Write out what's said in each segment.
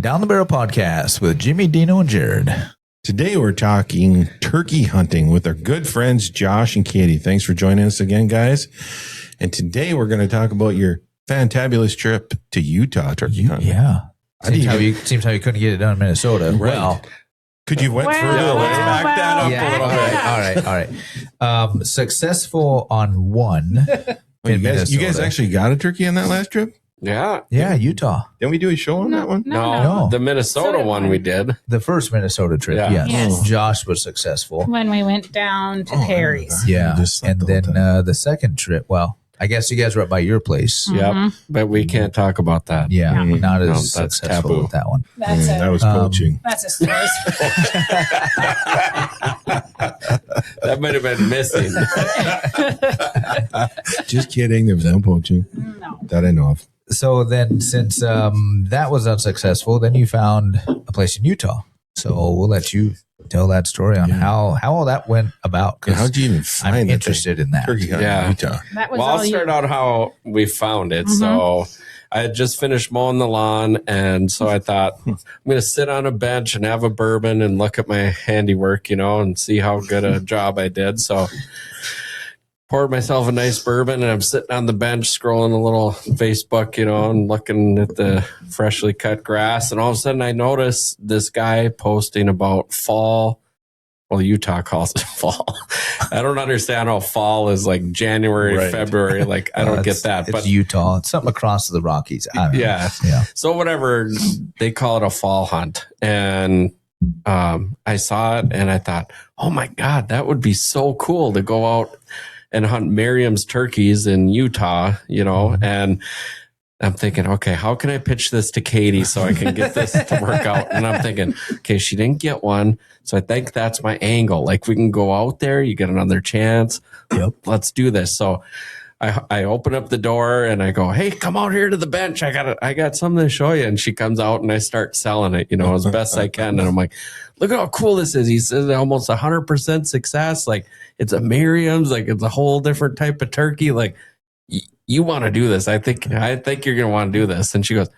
Down the Barrel Podcast with Jimmy, Dino, and Jared. Today we're talking turkey hunting with our good friends Josh and Katie. Thanks for joining us again, guys. And today we're going to talk about your fantabulous trip to Utah turkey hunting. Yeah. Seems how you couldn't get it done in Minnesota. Right. Well, could you went further away? Back that up a little bit. All right. Successful on one. Wait, you guys actually got a turkey on that last trip? Yeah. Yeah, Utah. Didn't we do a show on that one? No. The Minnesota one we did. The first Minnesota trip, Yeah. yes. Josh was successful. When we went down to Perry's. Yeah. And then the second trip, well, I guess you guys were up by your place. Yep. But we can't talk about that. Yeah, not as No, that's successful taboo. with that one. That's That it. was poaching. That's a story. That might have been missing. Just kidding. There was no poaching. No. That I know of. So then, since that was unsuccessful, then you found a place in Utah. So we'll let you tell that story on how all that went about. Yeah, how'd you even find I'm that interested in that. turkey hunting in Utah? That was Well, all I'll start out how we found it. So I had just finished mowing the lawn. And so I thought, I'm going to sit on a bench and have a bourbon and look at my handiwork, and see how good a job I did. So poured myself a nice bourbon and I'm sitting on the bench scrolling a little Facebook, and looking at the freshly cut grass. And all of a sudden I noticed this guy posting about fall. Well, Utah calls it fall. I don't understand how fall is like January, Right. February. Like, I don't get that. It's But Utah. It's something across the Rockies. I don't know. yeah. So whatever, they call it a fall hunt. And I saw it and I thought, oh my God, that would be so cool to go out and hunt Merriam's turkeys in Utah, and I'm thinking, okay, how can I pitch this to Katie so I can get this to work out? And I'm thinking, okay, she didn't get one. So I think that's my angle. Like, we can go out there, you get another chance. Yep. Let's do this. So I open up the door and I go, hey, come out here to the bench. I got something to show you. And she comes out and I start selling it, as best I can. And I'm like, look at how cool this is. He says almost 100% success. Like, it's a Merriam's, like it's a whole different type of turkey. Like, you want to do this. I think you're going to want to do this. And she goes,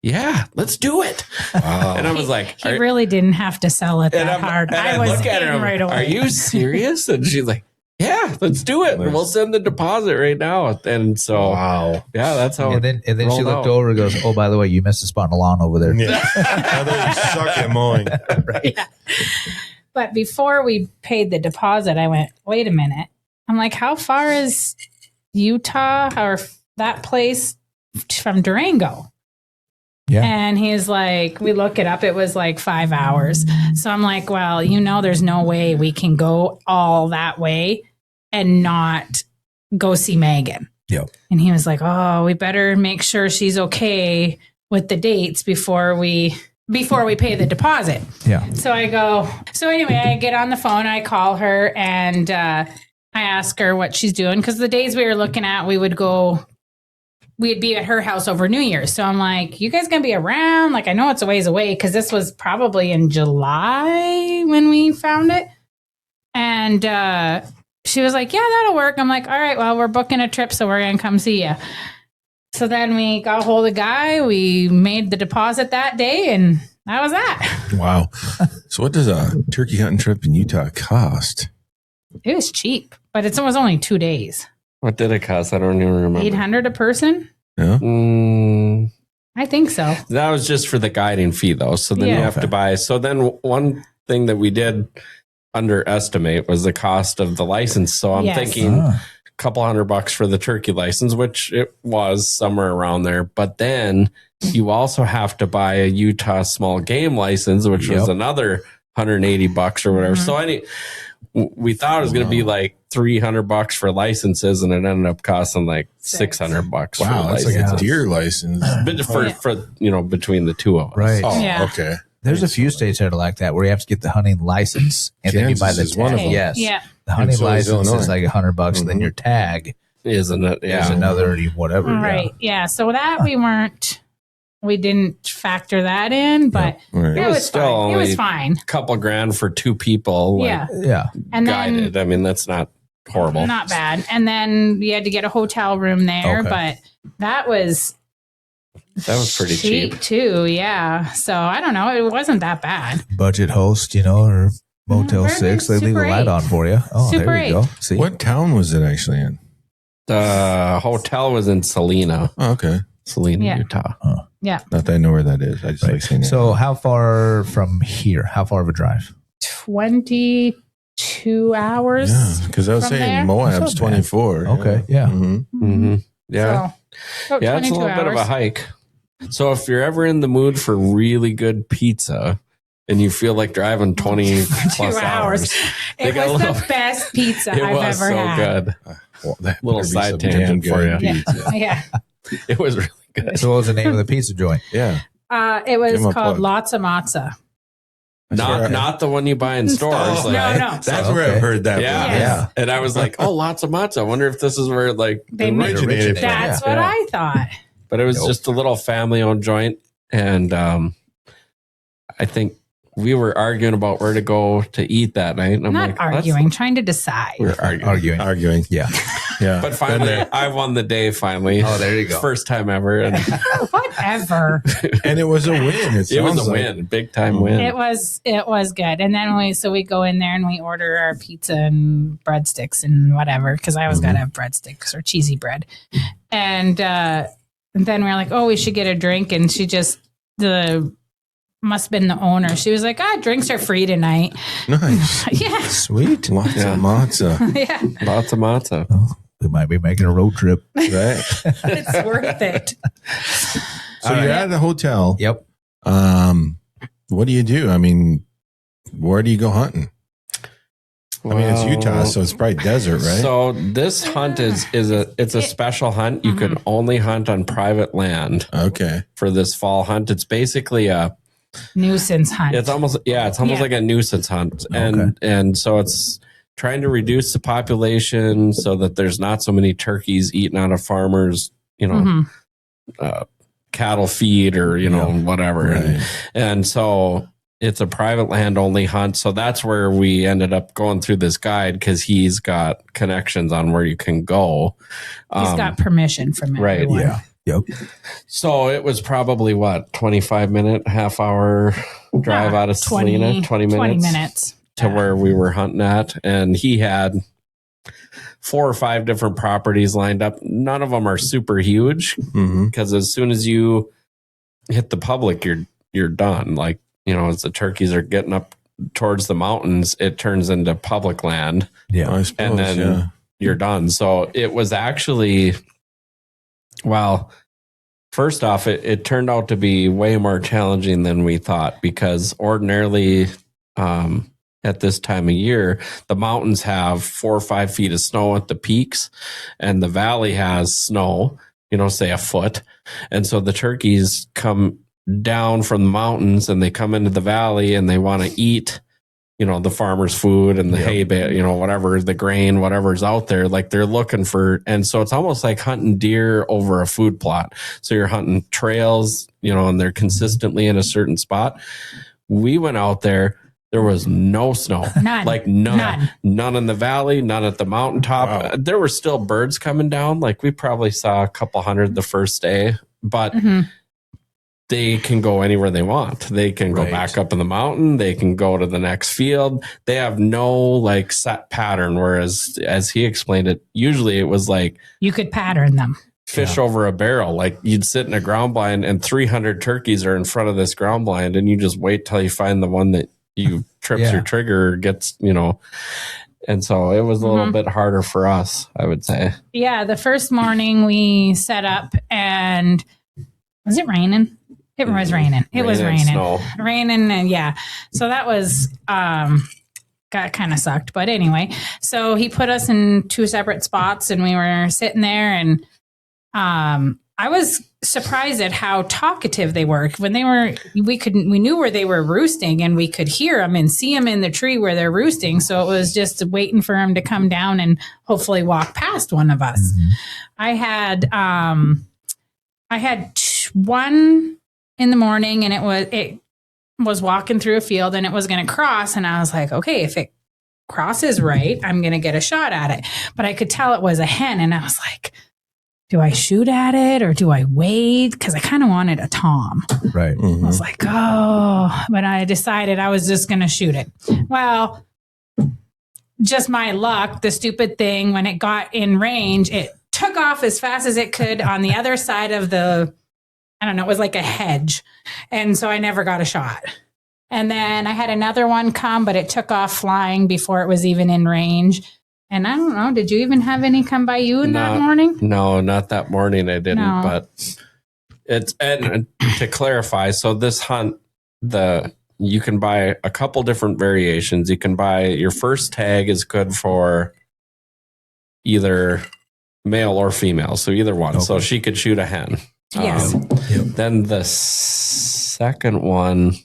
yeah, let's do it. Wow. And I was like, He really didn't have to sell it that hard. and I was look at her, in right away. are you serious? And she's like, yeah, let's do it. And we'll send the deposit right now. And so, Wow. yeah, that's how. And then she rolled looked out. over and goes, oh, by the way, you missed a spot in the lawn over there. Yeah. I thought you suck at mowing. Right. Yeah. But before we paid the deposit, I went, wait a minute. I'm like, how far is Utah or that place from Durango? Yeah. And he's like, we look it up. It was like 5 hours. So I'm like, well, there's no way we can go all that way and not go see Megan. Yep. And he was like, oh, we better make sure she's okay with the dates before we pay the deposit. Yeah. So anyway, I get on the phone, I call her and I ask her what she's doing. Cause the days we were looking at, we'd be at her house over New Year's. So I'm like, you guys gonna be around? Like, I know it's a ways away because this was probably in July when we found it. And she was like, yeah, that'll work. I'm like, all right, well, we're booking a trip, so we're gonna come see you. So then we got a hold of the guy. We made the deposit that day, and that was that. Wow. So what does a turkey hunting trip in Utah cost? It was cheap, but it was only 2 days. What did it cost? I don't even remember. $800 a person? Yeah. I think so. That was just for the guiding fee, though. So then you Yeah. have to buy. So then one thing that we did underestimate was the cost of the license. So I'm Yes. thinking a couple $100 for the turkey license, which it was somewhere around there. But then you also have to buy a Utah small game license, which was another $180 or whatever. So we thought it was going to be like $300 for licenses, and it ended up costing like $600. Wow, for that's like a licenses. deer license. But for between the two of us. Right. Oh, Yeah. okay. There's a few states that are like that where you have to get the hunting license and then you buy the Kansas is one of tag. them. Yes. Yeah. The hunting so is license Illinois. is like $100 and then your tag Isn't it? is Yeah. another whatever. Right. Yeah. So that we didn't factor that in, but Right. it was still fine. It was only fine. Couple grand for two people. Yeah. Yeah. And Guided. I mean, that's not horrible. not bad. And then we had to get a hotel room there, Okay. but that was That was pretty cheap. too. Yeah. So I don't know. It wasn't that bad. Budget host, or Motel Merriam 6. They leave Super the light 8. on for you. Oh, Super there you 8. go. See? What town was it actually in? The hotel was in Salina, Oh, okay. Yeah. Utah. Yeah. Not that I know where that is. I just like saying it. So how far from here? How far of a drive? 22 hours. Yeah, because I was from saying there? Moab's That's not bad. 24. Okay, yeah. Mhm. Mm-hmm. Yeah. So, about Yeah, it's a 22 little bit of a hours. hike. So if you're ever in the mood for really good pizza and you feel like driving 20 plus 2 hours. they It got a was little- the best pizza it I've was ever so had. good. Well, that Little better be side some tangent damn for good you. pizza. Yeah. It was really good. So what was the name of the pizza joint? Yeah. It was Give 'em a called plug. Lots of Matza. Not the one you buy in stores. No, like, no. That's where I've heard that. Yeah. from. Yeah. And I was like, oh, lots of matzo. I wonder if this is where like They it made- Originated from. That's Yeah. what I thought. But it was Nope. just a little family owned joint. And I think we were arguing about where to go to eat that night. And I'm Not like, let's- arguing, trying to decide. We were arguing. Arguing. Yeah. Yeah. But finally, I won the day finally. Oh, there you go. First time ever. And Whatever. And it was a win. It it was sounds a like. win. Big time win. It was good. And then we go in there and we order our pizza and breadsticks and whatever, because I always gotta have breadsticks or cheesy bread. And then we're like, oh, we should get a drink. And she just must have been the owner. She was like, drinks are free tonight. Nice. Yeah. Sweet. Lots Yeah. of matzah. Yeah. Lots of matzo. Oh, we might be making a road trip. Right. It's worth it. So you're at the hotel. Yep. What do you do? I mean, where do you go hunting? I mean, it's Utah, so it's probably desert, right? So this hunt it's a special hunt. You can only hunt on private land Okay. for this fall hunt. It's basically Nuisance hunt. it's almost Yeah. like a nuisance hunt. And so it's trying to reduce the population so that there's not so many turkeys eating out of farmers, Mhm. cattle feed or, whatever. Right. And so it's a private land only hunt. So that's where we ended up going through this guide because he's got connections on where you can go. He's got permission from right, everyone. Yeah. Yep. So it was probably 25-minute, half-hour drive out of Salina, 20 minutes. 20 minutes. To where we were hunting at. And he had 4 or 5 different properties lined up. None of them are super huge Mm-hmm. because as soon as you hit the public, you're done. Like, as the turkeys are getting up towards the mountains, it turns into public land Yeah. I suppose, and then yeah. you're done. So it was actually, first off, it turned out to be way more challenging than we thought because ordinarily, at this time of year, the mountains have 4 or 5 feet of snow at the peaks, and the valley has snow, say a foot. And so the turkeys come down from the mountains and they come into the valley and they want to eat, the farmer's food and the hay, whatever, the grain, whatever's out there. Like they're looking for, and so it's almost like hunting deer over a food plot. So you're hunting trails, and they're consistently in a certain spot. We went out there. There was no snow. None. Like none in the valley, none at the mountaintop. Wow. There were still birds coming down. Like we probably saw a couple hundred the first day, but they can go anywhere they want. They can go Right. back up in the mountain. They can go to the next field. They have no set pattern. Whereas as he explained it, usually it was like You could pattern them. fish over a barrel. Like you'd sit in a ground blind and 300 turkeys are in front of this ground blind and you just wait till you find the one that you trips your trigger, gets, and so it was a little bit harder for us, I would say. Yeah, the first morning we set up and was it raining? It was raining. It was Rain and raining. snow. Raining and yeah. So that was got kind of sucked. But anyway, so he put us in 2 separate spots and we were sitting there and I was surprised at how talkative they were. When we knew where they were roosting and we could hear them and see them in the tree where they're roosting. So it was just waiting for them to come down and hopefully walk past one of us. Mm-hmm. I had one in the morning and it was walking through a field and it was going to cross. And I was like, okay, if it crosses right, I'm going to get a shot at it. But I could tell it was a hen. And I was like, do I shoot at it or do I wait? Because I kind of wanted a tom. Right. I was like, oh, but I decided I was just going to shoot it. Well, just my luck, the stupid thing, when it got in range, it took off as fast as it could on the other side of the, I don't know, it was like a hedge. And so I never got a shot. And then I had another one come, but it took off flying before it was even in range. And I don't know, did you even have any come by you that morning? No, not that morning. I didn't. No. But it's, and to clarify, so this hunt, you can buy a couple different variations. You can buy your first tag is good for either male or female, so either one. Okay. So she could shoot a hen. Yes. Then the second one,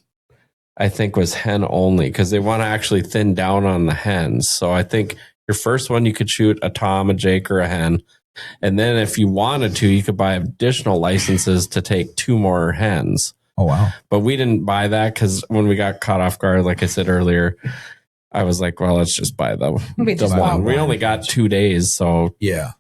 I think, was hen only because they want to actually thin down on the hens. So I think your first one, you could shoot a tom, a jake, or a hen. And then if you wanted to, you could buy additional licenses to take 2 more hens. Oh, wow. But we didn't buy that because when we got caught off guard, like I said earlier, I was like, well, let's just buy the one. We only got 2 days. So yeah.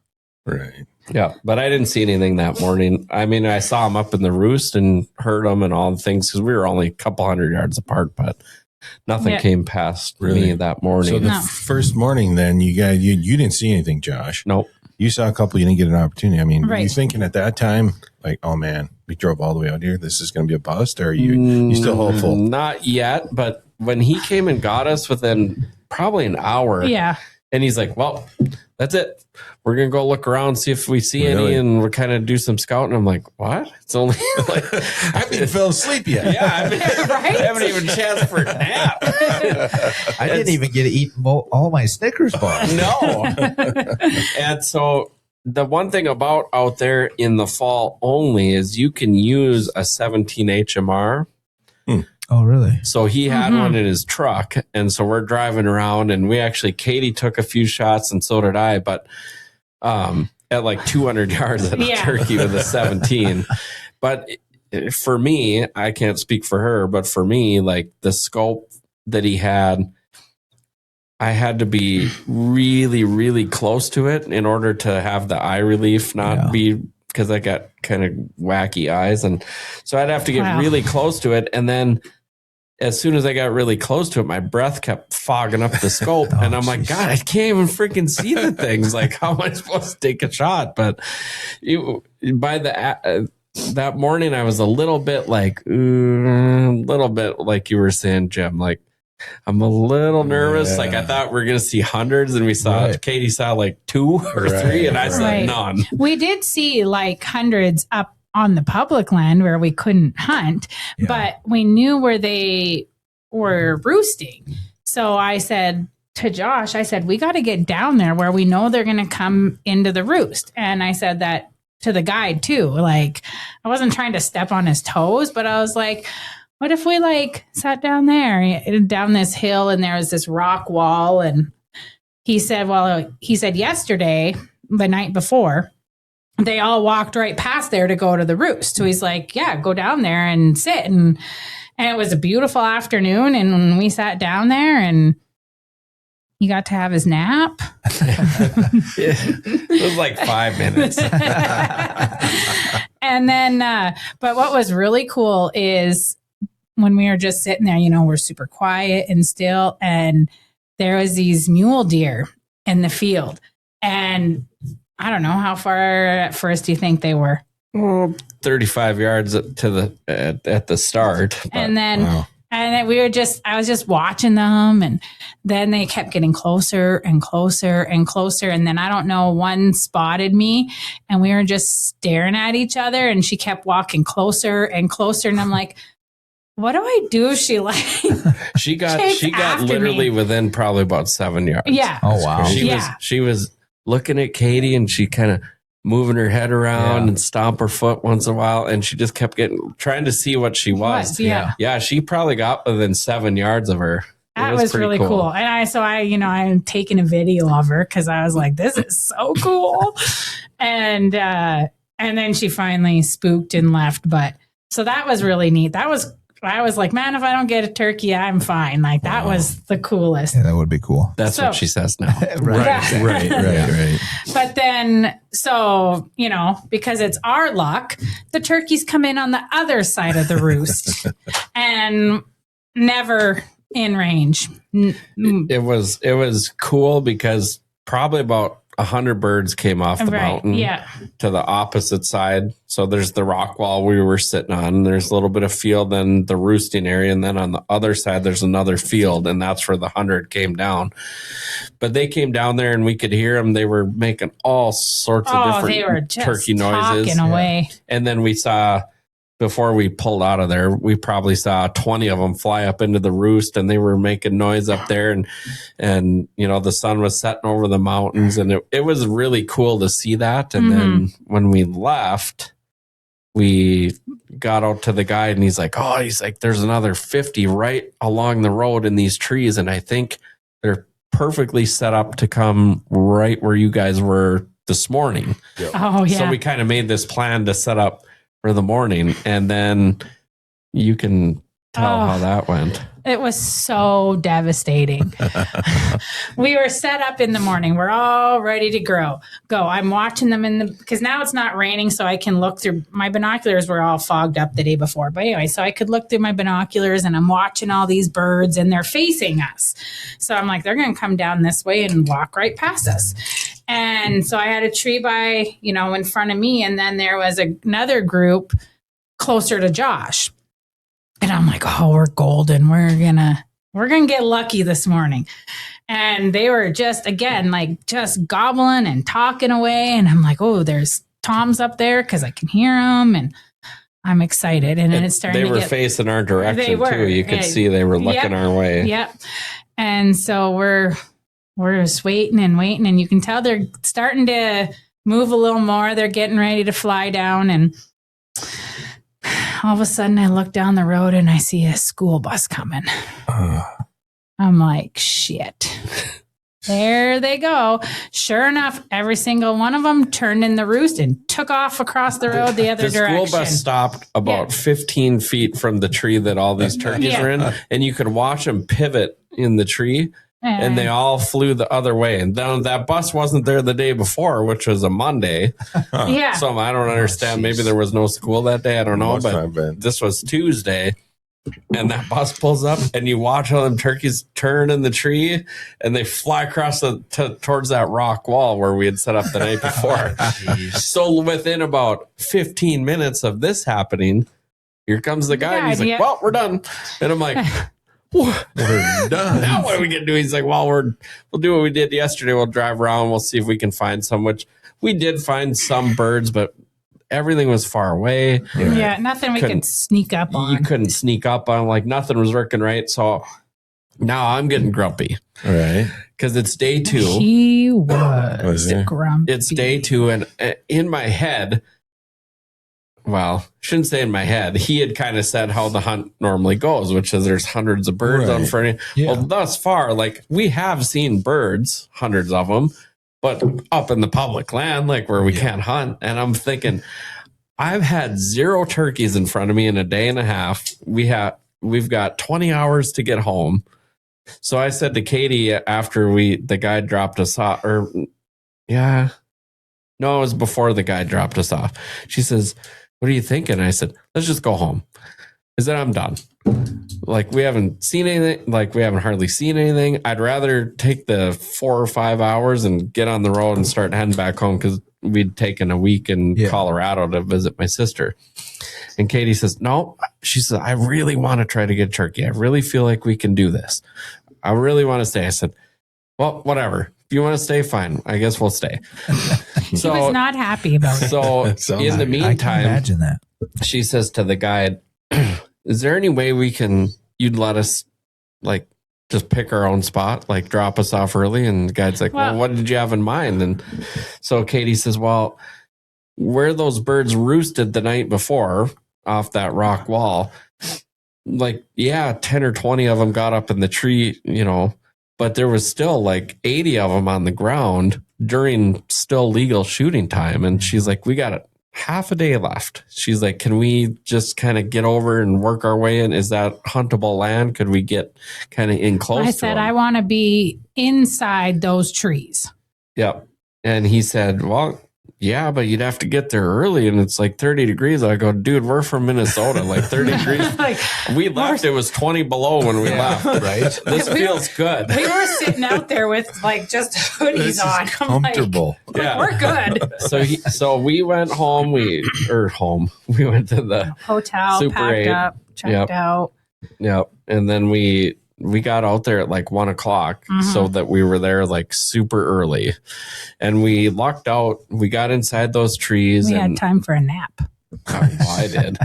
Right. Yeah. But I didn't see anything that morning. I mean, I saw them up in the roost and heard them and all the things because we were only a couple hundred yards apart, but nothing came past me that morning. So the first morning, then you didn't see anything, Josh. Nope. You saw a couple. You didn't get an opportunity. I mean, were you thinking at that time, like, oh man, we drove all the way out here. This is going to be a bust. Or are you still hopeful? Not yet. But when he came and got us within probably an hour, and he's like, well, that's it. We're going to go look around, see if we see any, and we're kind of do some scouting. I'm like, what? It's only like, I haven't even fell asleep yet. Yeah. I haven't even chance for a nap. I didn't even get to eat all my Snickers bars. No. And so the one thing about out there in the fall only is you can use a 17 HMR. Oh, really? So he had one in his truck. And so we're driving around and Katie took a few shots and so did I, but at like 200 yards at a turkey with a 17. But for me, I can't speak for her, but for me, like the scope that he had, I had to be really, really close to it in order to have the eye relief not be, because I got kind of wacky eyes. And so I'd have to get really close to it. And then as soon as I got really close to it, my breath kept fogging up the scope. And I'm like, God, I can't even freaking see the things. Like, how am I supposed to take a shot? But by that morning, I was a little bit like you were saying, Jim, like, I'm a little nervous. Yeah. Like I thought we were going to see hundreds and we saw, Katie saw like 2 or 3 and I saw none. We did see like hundreds up on the public land where we couldn't hunt, but we knew where they were roosting. So I said to Josh, we got to get down there where we know they're going to come into the roost. And I said that to the guide too. Like I wasn't trying to step on his toes, but I was like, what if we like sat down there, down this hill, and there was this rock wall? And he said yesterday, the night before, they all walked right past there to go to the roost. So he's like, yeah, go down there and sit. And it was a beautiful afternoon. And we sat down there and he got to have his nap. It was like 5 minutes. And then, but what was really cool is when we were just sitting there, we're super quiet and still, and there was these mule deer in the field. And I don't know how far at first do you think they were? 35 yards at the start. But, and then I was just watching them, and then they kept getting closer and closer and closer. And then I don't know, one spotted me and we were just staring at each other, and she kept walking closer and closer. And I'm like, what do I do if she like she got literally within probably about 7 yards. Yeah. Oh wow. She was looking at Katie and she kind of moving her head around and stomp her foot once in a while, and she just kept trying to see what she was. Yeah, she probably got within 7 yards of her. That was really cool. And I'm taking a video of her because I was like, this is so cool. And then she finally spooked and left. But so that was really neat. That was I was like, man, if I don't get a turkey, I'm fine. Like that was the coolest. Yeah, that would be cool. That's what she says now. Right. But then, so, you know, because it's our luck, the turkeys come in on the other side of the roost and never in range. It was cool because probably about 100 birds came off the mountain to the opposite side. So there's the rock wall we were sitting on. There's a little bit of field, then the roosting area. And then on the other side, there's another field. And that's where the 100 came down. But they came down there and we could hear them. They were making all sorts of different turkey noises. Away. And then we saw, before we pulled out of there, we probably saw 20 of them fly up into the roost, and they were making noise up there. And you know, the sun was setting over the mountains, and it was really cool to see that. And then when we left, we got out to the guide, and he's like, there's another 50 right along the road in these trees. And I think they're perfectly set up to come right where you guys were this morning. Yep. Oh, yeah. So we kind of made this plan to set up for the morning, and then you can tell how that went. It was so devastating. We were set up in the morning. We're all ready to go. I'm watching them because now it's not raining, so I can look through. My binoculars were all fogged up the day before. But anyway, so I could look through my binoculars, and I'm watching all these birds, and they're facing us. So I'm like, they're going to come down this way and walk right past us. And so I had a tree by, in front of me. And then there was another group closer to Josh. And I'm like, oh, we're golden. We're gonna get lucky this morning. And they were just gobbling and talking away. And I'm like, oh, there's toms up there because I can hear them. And I'm excited. And then it's starting to get, facing our direction too. You could see they were looking our way. Yep. And so we're just waiting. And you can tell they're starting to move a little more. They're getting ready to fly down. And all of a sudden I look down the road and I see a school bus coming. I'm like, shit. There they go. Sure enough, every single one of them turned in the roost and took off across the road the other direction. The school bus stopped about 15 feet from the tree that all these turkeys were in, and you could watch them pivot in the tree. And they all flew the other way. And then that bus wasn't there the day before, which was a Monday. Yeah. So I don't understand. Maybe there was no school that day. I don't know. But this was Tuesday. And that bus pulls up, and you watch all them turkeys turn in the tree, and they fly across towards that rock wall where we had set up the night before. So within about 15 minutes of this happening, here comes the guy. And he's like, well, we're done. And I'm like... We're done. Now what are we gonna do? He's like, well, we'll do what we did yesterday. We'll drive around. We'll see if we can find some. Which we did find some birds, but everything was far away. Yeah, nothing we could sneak up on. You couldn't sneak up on. Like nothing was working right. So now I'm getting grumpy. All right, because it's day 2. He was grumpy. It's day 2, and in my head. Well, shouldn't say in my head. He had kind of said how the hunt normally goes, which is there's hundreds of birds on front. Well, thus far, we have seen birds, hundreds of them, but up in the public land, where we can't hunt. And I'm thinking, I've had 0 turkeys in front of me in a day and a half. We've got 20 hours to get home. So I said to Katie after the guy dropped us off, no, it was before the guy dropped us off. She says, what are you thinking? I said, let's just go home. I said, I'm done. We haven't seen anything. We haven't hardly seen anything. I'd rather take the 4 or 5 hours and get on the road and start heading back home because we'd taken a week in Colorado to visit my sister. And Katie says, no. She says, I really want to try to get turkey. I really feel like we can do this. I really want to stay. I said, well, whatever. If you want to stay, fine. I guess we'll stay. So, he was not happy about it. So in the meantime, I can imagine that. She says to the guide, is there any way you'd let us just pick our own spot, drop us off early? And the guide's like, well, what did you have in mind? And so Katie says, well, where those birds roosted the night before off that rock wall, 10 or 20 of them got up in the tree, but there was still 80 of them on the ground during still legal shooting time. And she's like, we got half a day left. She's like, can we just kind of get over and work our way in? Is that huntable land? Could we get kind of in close I to said, them? I want to be inside those trees. Yep. And he said, well, yeah, but you'd have to get there early and it's like 30 degrees. I go, dude, we're from Minnesota, like 30 degrees. Like, We left, it was 20 below when we left. Right? This feels good. we were sitting out there with like just hoodies on. I'm Comfortable. Yeah. Like, we're good. So we went home. We went to the Hotel, Super packed 8. up, checked Yep. out. Yep. And then we got out there at like 1 o'clock so that we were there like super early. And we lucked out. We got inside those trees. We and had time for a nap. I did.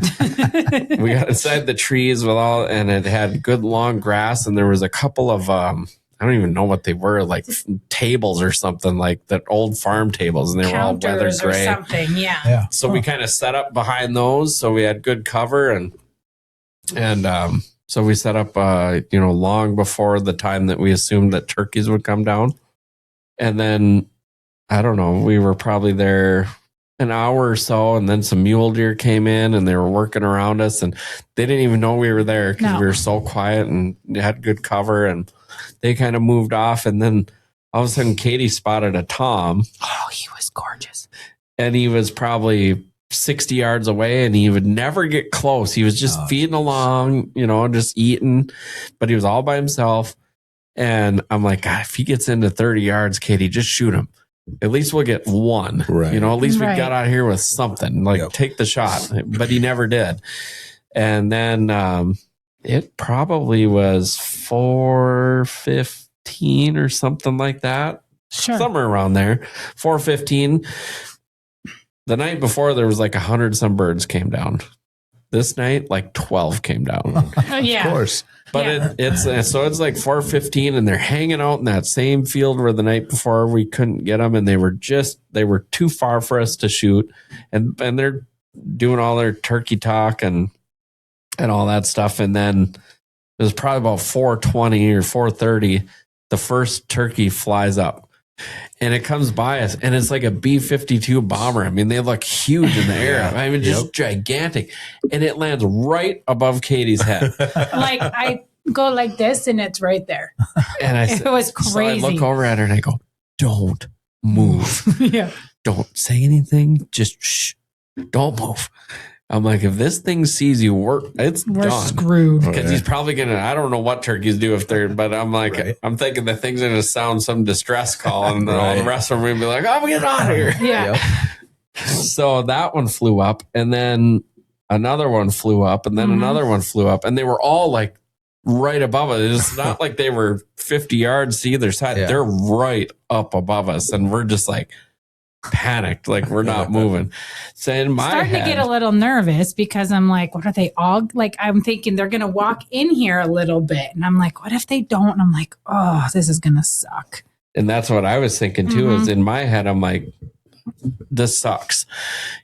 We got inside the trees with all, and it had good long grass. And there was a couple of, I don't even know what they were, like tables or something, like that old farm tables. And they were all weathered Counters or gray. something. Yeah. Yeah. So we kind of set up behind those, so we had good cover, and so we set up, long before the time that we assumed that turkeys would come down, and then I don't know, we were probably there an hour or so, and then some mule deer came in, and they were working around us, and they didn't even know we were there because we were so quiet and had good cover, and they kind of moved off, and then all of a sudden Katie spotted a tom. Oh, he was gorgeous. And he was probably 60 yards away, and he would never get close. He was just feeding along, just eating, but he was all by himself. And I'm like, God, if he gets into 30 yards, Katie, just shoot him. At least we'll get one. Right. At least we Right. got out here with something, like take the shot. But he never did. And then it probably was 4:15 or something like that. Sure. Somewhere around there. 4:15. The night before, there was like 100 some birds came down. This night, like 12 came down. Yeah. Of course. But it's like 4:15, and they're hanging out in that same field where the night before we couldn't get them, and they were too far for us to shoot, and they're doing all their turkey talk and all that stuff, and then it was probably about 4:20 or 4:30, the first turkey flies up. And it comes by us, and it's like a B-52 bomber. I mean, they look huge in the air. I mean, just gigantic. And it lands right above Katie's head. Like I go like this, and it's right there. And It was crazy. So I look over at her and I go, "Don't move. Yeah. Don't say anything. Just shh. Don't move." I'm like, if this thing sees you, we're done. Screwed. Because he's probably going to, I don't know what turkeys do if they're, but I'm like, Right. I'm thinking the thing's going to sound some distress call, and all the rest of them will be like, "Oh, get out of here." Yeah. Yep. So that one flew up, and then another one flew up, and then another one flew up, and they were all like right above us. It's not like they were 50 yards to either side. Yeah. They're right up above us, and we're just like panicked, like we're not moving. So in my Starting head, to get a little nervous because I'm like, what are they all like? I'm thinking they're going to walk in here a little bit. And I'm like, what if they don't? And I'm like, oh, this is going to suck. and that's what I was thinking too, is in my head, I'm like, this sucks.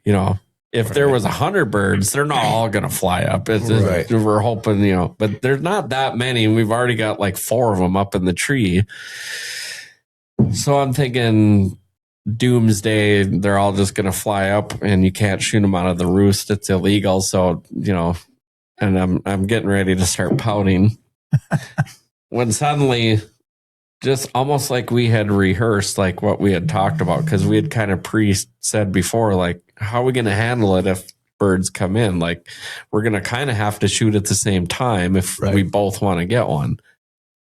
If there was 100 birds, they're not all going to fly up. Right. We're hoping, but there's not that many. And we've already got like 4 of them up in the tree. So I'm thinking doomsday, they're all just going to fly up, and you can't shoot them out of the roost. It's illegal. So, and I'm getting ready to start pouting when suddenly, just almost like we had rehearsed, like what we had talked about, because we had kind of said before, like, how are we going to handle it if birds come in? Like, we're going to kind of have to shoot at the same time if we both want to get one.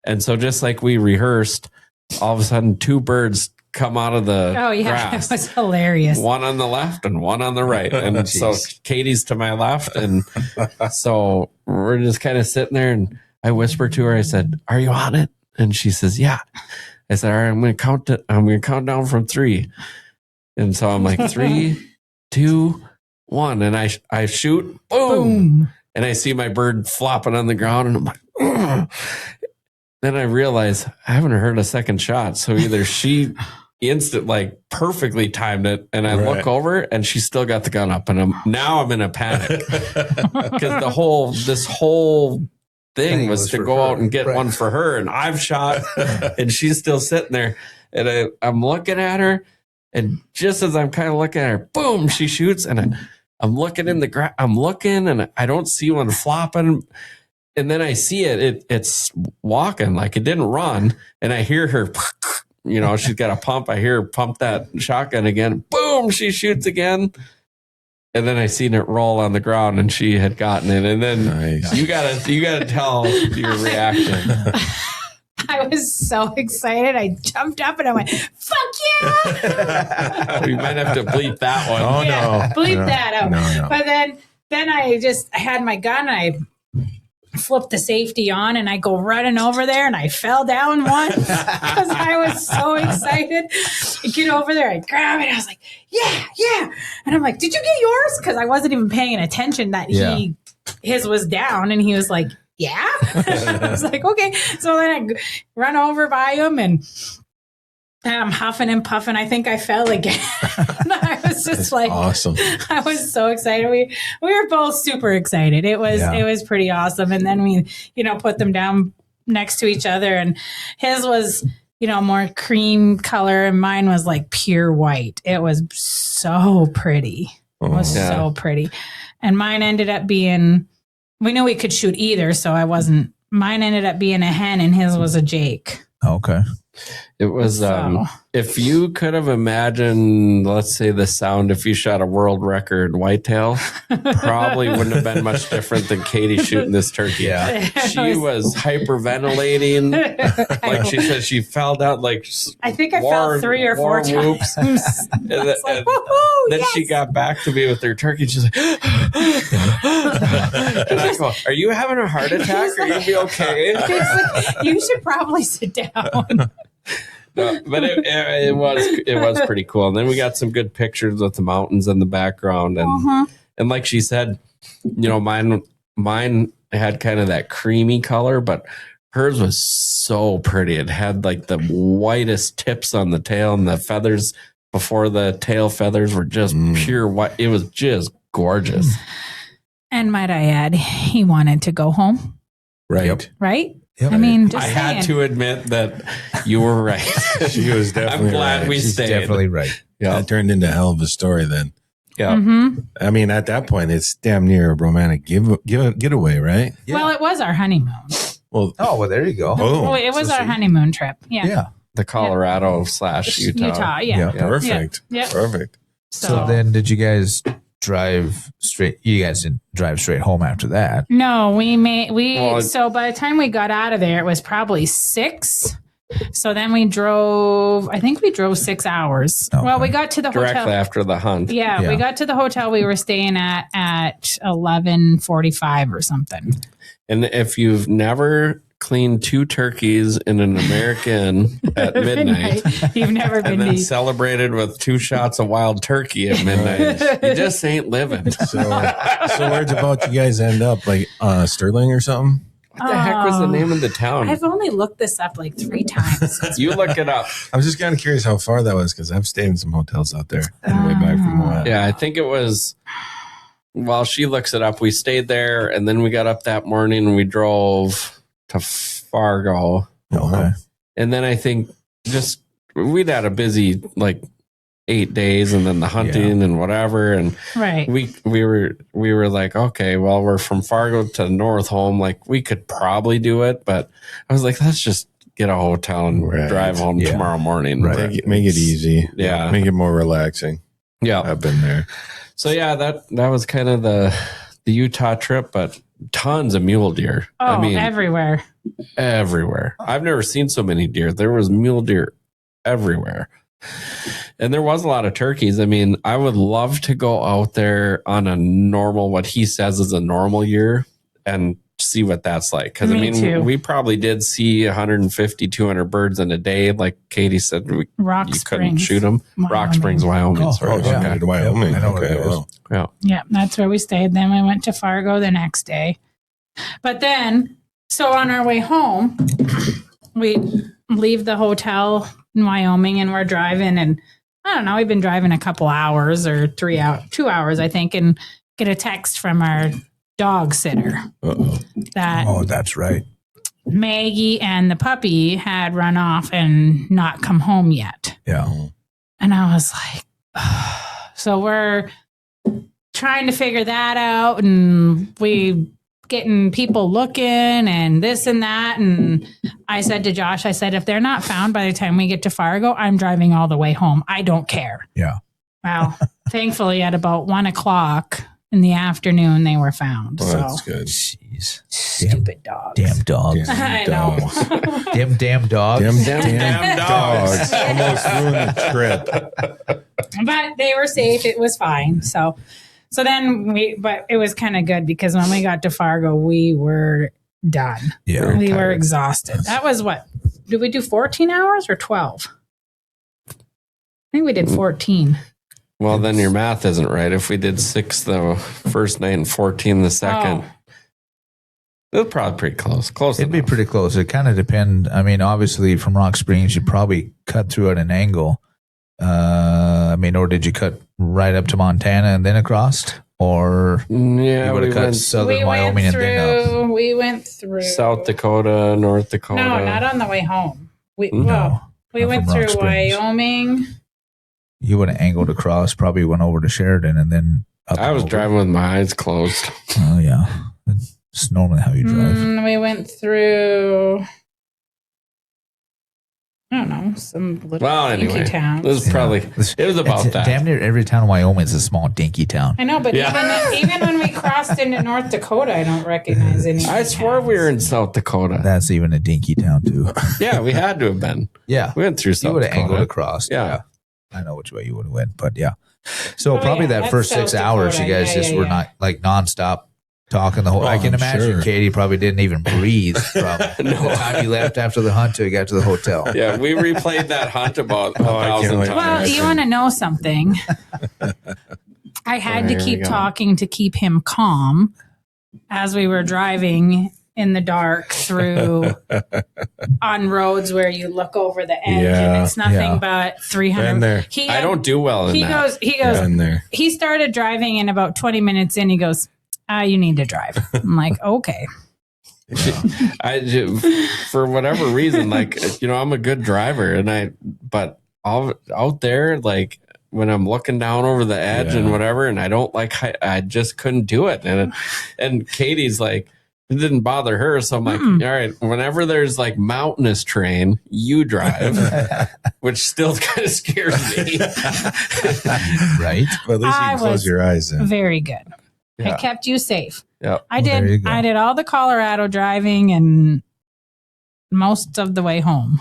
And so just like we rehearsed, all of a sudden 2 birds come out of the grass. It was hilarious. One on the left and one on the right. And so Katie's to my left. And so we're just kind of sitting there, and I whispered to her, I said, "Are you on it?" And she says, "Yeah." I said, "All right, I'm going to count down from 3. And so I'm like, 3, 2, 1. And I shoot, boom. And I see my bird flopping on the ground, and I'm like, ugh. Then I realize I haven't heard a second shot. So either she perfectly timed it, and I look over and she's still got the gun up, and I'm in a panic because this whole thing was to go out and get one for her, and I've shot and she's still sitting there, and I'm looking at her, And just as I'm kind of looking at her, boom, she shoots. And I'm looking in the ground. I'm looking and I don't see one flopping. And then I see it's walking, like it didn't run. And I hear her, she's got a pump. I hear her pump that shotgun again. Boom, she shoots again. And then I seen it roll on the ground and she had gotten it. And then Nice. you gotta tell your reaction. I was so excited. I jumped up and I went, fuck yeah. We might have to bleep that one. Oh, Yeah, no. bleep No. that out. No. But then I had my gun. I flipped the safety on and I go running over there and I fell down once because I was so excited. I get over there, I grab it. I was like, yeah. And I'm like, did you get yours? Because I wasn't even paying attention that his was down. And he was like, yeah. I was like, okay. So then I run over by him and I'm huffing and puffing. I think I fell again. I was just like, Awesome. I was so excited. We were both super excited. It was pretty awesome. And then we, put them down next to each other and his was, more cream color and mine was like pure white. It was so pretty. It was so pretty. And mine ended up being, we knew we could shoot either. So mine ended up being a hen and his was a Jake. Okay. It was, if you could have imagined, let's say the sound, if you shot a world record whitetail, probably wouldn't have been much different than Katie shooting this turkey. Yeah. She was hyperventilating. Like she said, she fell down like I think I fell 3 or 4 times. And Like, then she got back to me with her turkey. And she's like, and I go, are you having a heart attack? Are you be okay? Like, you should probably sit down. No, but it was pretty cool. And then we got some good pictures with the mountains in the background, and like she said, mine had kind of that creamy color, but hers was so pretty. It had like the whitest tips on the tail, and the feathers before the tail feathers were just pure white. It was just gorgeous. And might I add, he wanted to go home, Right. right? Yep. I mean, just I saying. had to admit that you were right. She was definitely I'm glad right. we She's stayed. definitely right. Yeah. That turned into a hell of a story then. Yeah. Mm-hmm. I mean, at that point, it's damn near a romantic getaway, right? Yeah. Well, it was our honeymoon. Well, well, there you go. oh, It was so our see? honeymoon trip. Yeah. Yeah. The Colorado / Utah. Yeah. Perfect. Yeah. Perfect. So then did you guys drive straight? You guys didn't drive straight home after that. No, Well, so by the time we got out of there, it was probably 6. So then we drove 6 hours. Okay. Well, we got to the Directly hotel. after the hunt. Yeah, Yeah. we got to the hotel we were staying at 11:45 or something. And if you've never cleaned 2 turkeys in an American at midnight, You've never been and then to celebrated with 2 shots of wild turkey at midnight, you just ain't living. So where'd about you guys end up? Like Sterling or something? What the heck was the name of the town? I've only looked this up like 3 times. You look it up. I was just kind of curious how far that was because I've stayed in some hotels out there on the way back from Moab. Yeah, I think it was. While she looks it up, we stayed there, and then we got up that morning and we drove to Fargo. Okay. And then I think we'd had a busy 8 days, and then the hunting and whatever, and Right. we were like, okay, well, we're from Fargo to North home, we could probably do it, but I was like, let's just get a hotel and Right. drive home Yeah. tomorrow morning. Right. Make it easy. Yeah. Make it more relaxing. Yeah. I've been there. So yeah, that was kind of the Utah trip, but tons of mule deer. Oh, I mean, everywhere. everywhere. I've never seen so many deer. There was mule deer everywhere. And there was a lot of turkeys. I mean, I would love to go out there on a normal, what he says is a normal year, and see what that's like. Because, I Me mean, too. we probably did see 150, 200 birds in a day. Like Katie said, you Rock couldn't Springs, shoot them. Rock Wyoming. Springs, Wyoming. Oh, sorry. yeah. Okay. To Wyoming. Yep, I know where Okay, that is. well. Yeah. Yeah, that's where we stayed. Then we went to Fargo the next day. But then, so on our way home, we leave the hotel in Wyoming and we're driving, and I don't know, we've been driving a couple hours or 2 hours, I think, and get a text from our dog sitter Uh-oh. that Oh, that's right. Maggie and the puppy had run off and not come home yet. Yeah. And I was like, so we're trying to figure that out, and we getting people looking and this and that. And I said to Josh, I said, if they're not found by the time we get to Fargo, I'm driving all the way home. I don't care. Yeah. Well, thankfully at about 1:00 in the afternoon, they were found. Well, So that's good. Jeez. stupid dogs. Damn dogs. I know. Damn dogs. Damn dogs. Almost ruined the trip. But they were safe. It was fine. So then but it was kind of good because when we got to Fargo, we were done. Yeah. We were exhausted. That was what? Did we do 14 hours or 12? I think we did 14. Well, then your math isn't right. If we did 6 the first night and 14 the second, it was probably pretty close. It'd be pretty close. It kind of depend. I mean, obviously from Rock Springs, you probably cut through at an angle. Or did you cut right up to Montana and then across? Or Yeah, you would have cut southern Wyoming and then up? We went through South Dakota, North Dakota. No, not on the way home. We No, went from Rock through Springs. Wyoming. You would have angled across, probably went over to Sheridan and then up. I was over. driving with my eyes closed. Oh, yeah. It's normally how you drive. We went through, I don't know, some little Well, dinky anyway, towns. it was probably it was about It's that. Damn near every town in Wyoming is a small dinky town. I know, but Yeah. even when we crossed into North Dakota, I don't recognize any. I swore we were in South Dakota. That's even a dinky town too. Yeah, we had to have been. Yeah. We went through You South would have angled Dakota. across. Yeah. I know which way you would have went, but yeah. So Oh, probably yeah, that that's first South 6 hours, Dakota. you guys Yeah, just yeah, were yeah. not like nonstop talking the whole. I can I'm imagine sure. Katie probably didn't even breathe from the time you left after the hunt till you got to the hotel. Yeah, we replayed that hunt about I 1,000 can't wait. times. Well, you want to know something? I had to Here we keep go. talking to keep him calm as we were driving in the dark through on roads where you look over the edge Yeah, and it's nothing yeah. but 300. Been there. I don't do well in He that. goes. He goes. Been there. He started driving, and about 20 minutes in, he goes, "You need to drive." I'm like, "Okay." For whatever reason, like, I'm a good driver, but out there, like when I'm looking down over the edge and whatever, and I don't I just couldn't do it. And Katie's like, it didn't bother her. So I'm like, all right, whenever there's like mountainous terrain, you drive, which still kind of scares me. Right? Well, at least you I can close was your eyes then. Very good. Yeah. I kept you safe. Yeah. I Well, there you did. go. I did all the Colorado driving and most of the way home.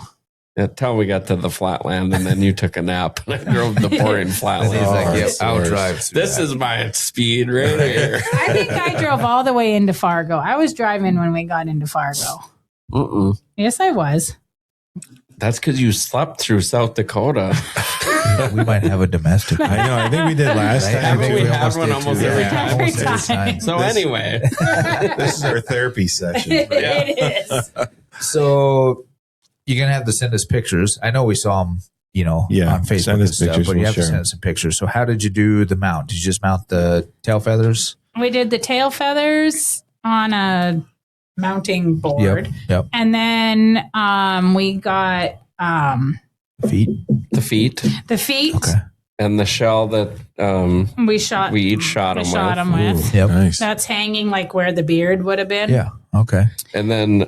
Until we got to the flatland, and then you took a nap, and I drove the boring And he's flatland. like, yep, that's the I'll worst. drive through This that. is my speed right here. I think I drove all the way into Fargo. I was driving when we got into Fargo. Mm-mm. Yes, I was. That's because you slept through South Dakota. We might have a domestic. I know. I think we did last Right? time. Haven't I think we had almost one did almost too. every Yeah. time? Every Almost every time. time. So anyway, This is our therapy session. It is. So you're gonna have to send us pictures. I know we saw them, Yeah, on Facebook send and us stuff, pictures, but you we'll have to share send us some pictures. So how did you do the mount? Did you just mount the tail feathers? We did the tail feathers on a mounting board. Yep. And then we got Feet. the feet the feet. Okay. and the shell that We we each shot we them shot with. 'em with. Yep. Nice. That's hanging like where the beard would have been. Yeah. Okay. And then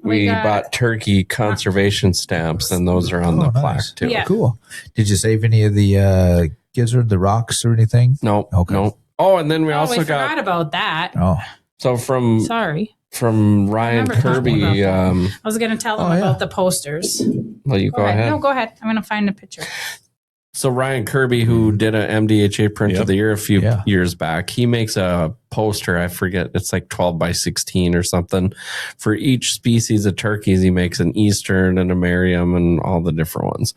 we got- bought turkey conservation stamps, and those are on the Oh, plaque nice. too. Yeah. Cool. Did you save any of the gizzard, the rocks, or anything? No, Okay. no. Oh, and then we Oh, also we got forgot about that. Oh. so from Sorry. Ryan remember talking Kirby. about I was going to tell them Oh, yeah. about the posters. Well, you go ahead. No, go ahead. I'm going to find a picture. So Ryan Kirby, who did a MDHA print Yep. of the year a few Yeah. years back, he makes a poster. I forget, it's like 12 by 16 or something. For each species of turkeys, he makes an Eastern and a Merriam and all the different ones.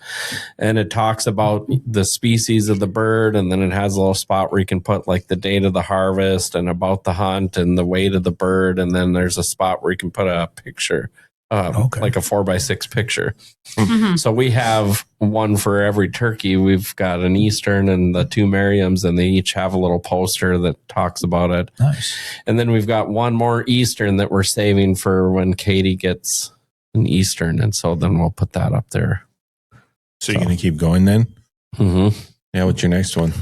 And it talks about the species of the bird, and then it has a little spot where you can put like the date of the harvest and about the hunt and the weight of the bird. And then there's a spot where you can put a picture. Okay. Like a 4x6 picture. Mhm. So we have one for every turkey. We've got an Eastern and the 2 Merriams, and they each have a little poster that talks about it. Nice. And then we've got one more Eastern that we're saving for when Katie gets an Eastern. And so then we'll put that up there. So you're going to keep going then? Mm-hmm. Yeah, what's your next one?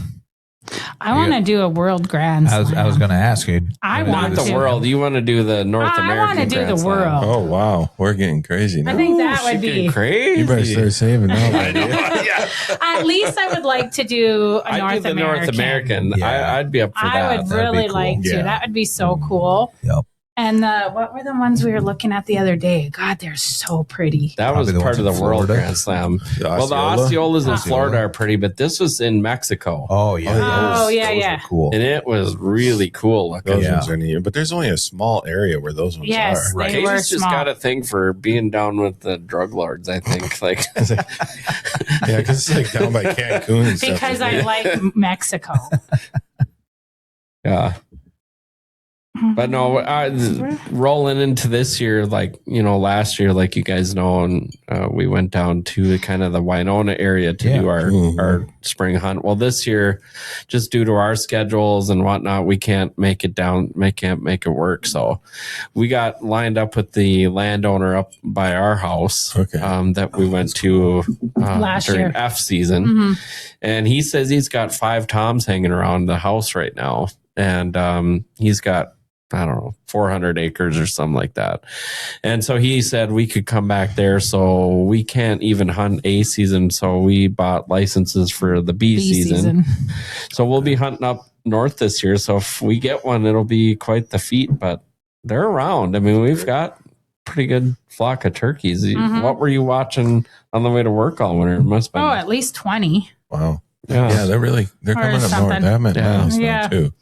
I want to do a world grand I slam. was going to ask you. I Not want the to. world. You want to do the North I American want to do Grand the Slam. world. Oh, wow. We're getting crazy now. I think that would Getting be. crazy. You better start saving now. At least I would like to do a I'd North do the American. North American. Yeah. I'd be up for that. I would That'd be really cool. like to. Yeah. That would be so cool. Yep. And what were the ones we were looking at the other day? God, they're so pretty. That was Probably the part of ones the in World Florida. Grand Slam. The Well, the Osceola? Osceolas in Florida are pretty, but this was in Mexico. Oh, yeah. Oh, those- yeah, those yeah. were cool. And it was really cool looking. Those Yeah. ones are neat. But there's only a small area where those ones Yes, are. Right. they were Casey's just small. got a thing for being down with the drug lords, I think. Like, Yeah, because it's like down by Cancun and stuff. Because I like Mexico. yeah. But no, rolling into this year, like, last year, like you guys know, and we went down to kind of the Winona area to do our spring hunt. Well, this year, just due to our schedules and whatnot, we can't make it work. So we got lined up with the landowner up by our house that we went to Last during year. F season. Mhm. And he says he's got 5 toms hanging around the house right now. And he's got, I don't know, 400 acres or something like that. And so he said we could come back there. So we can't even hunt A season. So we bought licenses for the B season. So we'll be hunting up north this year. So if we get one, it'll be quite the feat, but they're around. I mean, we've got pretty good flock of turkeys. Mhm. What were you watching on the way to work all winter? It must have been. Oh, at least 20. Wow. Yeah. Yeah, they're coming up north. something. That meant Yeah. miles now, Yeah. too.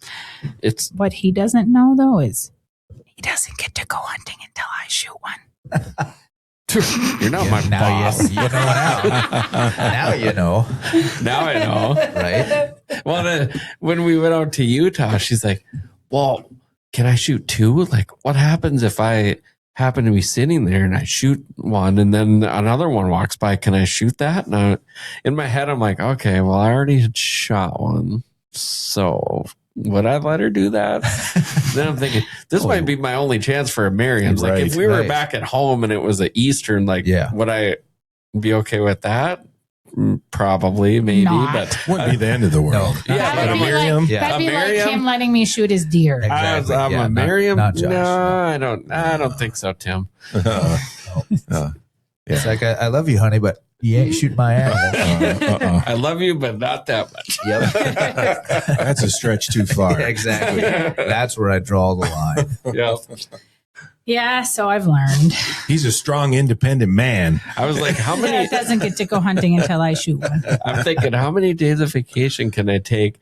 It's What he doesn't know, though, is he doesn't get to go hunting until I shoot one. you're not my now boss. you know now. Now you know, Now I know. right? Well, when we went out to Utah, she's like, "Well, can I shoot 2? Like, what happens if I happen to be sitting there and I shoot one, and then another one walks by? Can I shoot that?" And in my head, I'm like, "Okay, well, I already had shot one, so would I let her do that?" Then I'm thinking, this might be my only chance for a Merriam's. Like, if we were Right. back at home and it was an Eastern, like, would I be okay with that? Probably, maybe, Not. but Wouldn't be the end of the world. No. yeah, That but would be Merriam? like, Yeah. that'd be A like Merriam? him letting me shoot his deer. Exactly. I'm Yeah, a Merriam. not Josh. No, I don't think so, Tim. It's like I love you, honey, but you ain't shooting my animal. I love you, but not that much. Yep. That's a stretch too far. Exactly. That's where I draw the line. Yeah. Yeah, so I've learned. He's a strong, independent man. I was like, how many? It doesn't get to go hunting until I shoot one. I'm thinking, how many days of vacation can I take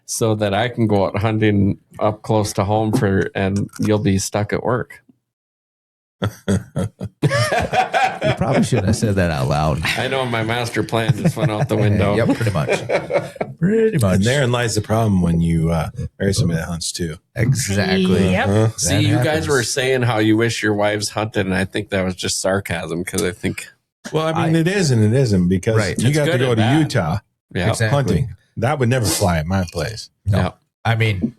so that I can go out hunting up close to home and you'll be stuck at work? You probably shouldn't have said that out loud. I know my master plan just went out the window. Yep, pretty much. Pretty much. And therein lies the problem when you marry somebody that hunts too. Exactly. Yep. See, That you guys happens. were saying how you wish your wives hunted, and I think that was just sarcasm because I think, Well, I mean, it is and it isn't because Right. you It's got to good go and to bad. Utah yeah. Exactly. hunting. That would never fly at my place. No. Yeah. I mean,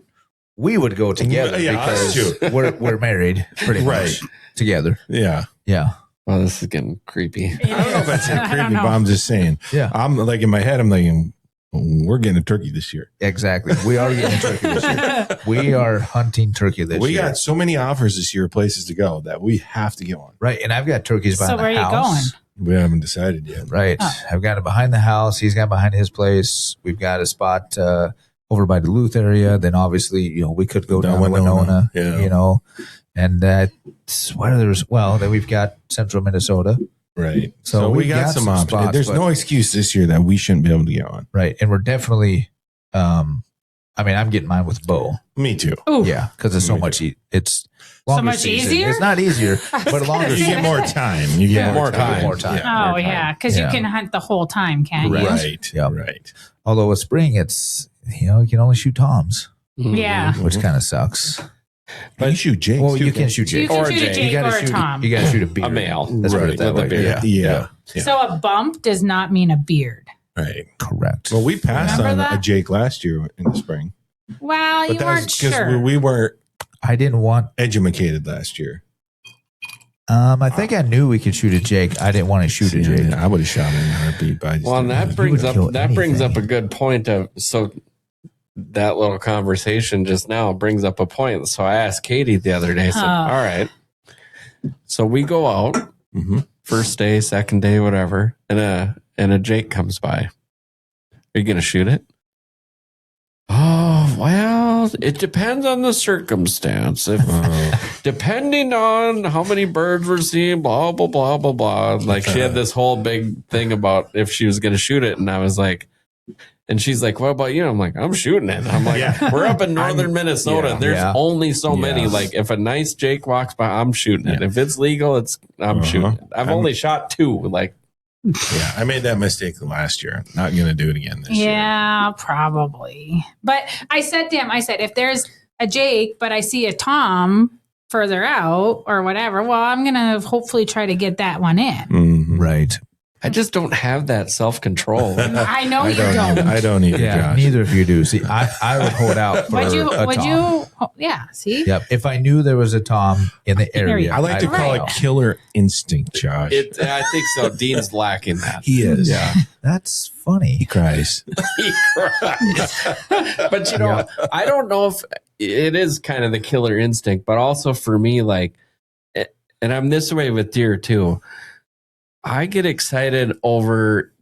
we would go together Yeah, because us too. we're married pretty much together. Yeah. Yeah. Well, this is getting creepy. I don't know if that's I don't creepy, know. but I'm just saying. Yeah. I'm like in my head, I'm thinking, we're getting a turkey this year. Exactly. We are getting turkey this year. We are hunting turkey this We year. got so many offers this year, places to go, that we have to get one. Right. And I've got turkeys behind So where the are you house. going? We haven't decided yet. Right. Oh. I've got it behind the house. He's got behind his place. We've got a spot over by Duluth area. Then obviously, we could go down Winona, Yeah. and then we've got central Minnesota. Right. So So we we've got got some some options. spots, There's but- no excuse this year that we shouldn't be able to get one. Right. And we're definitely, I'm getting mine with bow. Me too. Ooh. Yeah. Cause it's so Me much, it's longer much season. easier? It's not easier, but a longer You season. get more time. You get Yeah, more more time. time. More time. Yeah, Oh, more time. yeah. Because Yeah. you can hunt the whole time, can't you? Correct. Right. Yeah. Right. Although with spring, it's, you can only shoot toms, Yeah. which kind of sucks. But you shoot Jakes. Well, too, you can shoot You Jake. can Or shoot a Jake. Jake You or gotta a shoot. Tom. You gotta shoot a beard. A male. Let's put Right, it that with a way. beard. Yeah. So a bump does not mean a beard. Right. Correct. Well, we passed Remember on a that? Jake last year in the spring. Well, you weren't because sure. we weren't I didn't want. educated last year. I think I knew we could shoot a Jake. I didn't want to shoot a Jake. I would have shot him in a heartbeat. But I just Well, and didn't. that brings kill up a good point of so that little conversation just now brings up a point. So I asked Katie the other day, I said, all right. So we go out first day, second day, whatever, and a Jake comes by. Are you gonna shoot it? Oh, well, it depends on the circumstance. If depending on how many birds we're seeing, blah blah blah blah blah. Like she had this whole big thing about if she was gonna shoot it, and I was like, and she's like, "What about you?" I'm like, "I'm shooting it." I'm like, "We're up in northern Minnesota. There's only so many. Like, if a nice Jake walks by, I'm shooting it. If it's legal, I'm shooting it. I've only shot 2. Like, yeah, I made that mistake last year. Not going to do it again this year. Yeah, probably. But I said to him, if there's a Jake, but I see a Tom further out or whatever, well, I'm going to hopefully try to get that one in. Right. I just don't have that self-control. I know you don't. I don't either, Josh. Neither of you do. See, I would hold out for a Tom. Yeah, see? Yep. If I knew there was a Tom in the area. I like to call it killer instinct, Josh. I think so. Dean's lacking that. He is. Yeah. That's funny. He cries. He cries. But, I don't know if it is kind of the killer instinct, but also for me, like, and I'm this way with deer too. I get excited over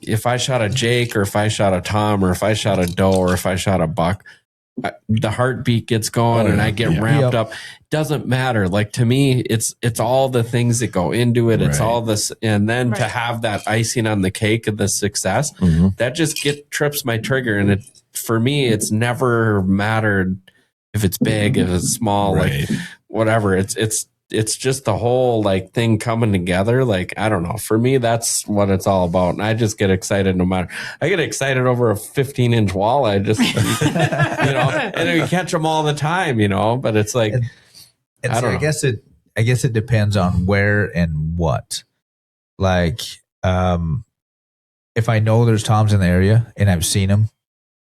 if I shot a Jake or if I shot a Tom or if I shot a doe or if I shot a buck, the heartbeat gets going and I get ramped up. Doesn't matter. Like, to me, it's all the things that go into it. It's all this. And then to have that icing on the cake of the success, that just trips my trigger. And for me, it's never mattered if it's big, if it's small, like whatever. It's just the whole like thing coming together. Like, I don't know. For me, that's what it's all about. And I just get excited no matter. I get excited over a 15-inch walleye. Just, and we catch them all the time, but it's like, I don't know. I guess it depends on where and what. Like, if I know there's Toms in the area and I've seen them,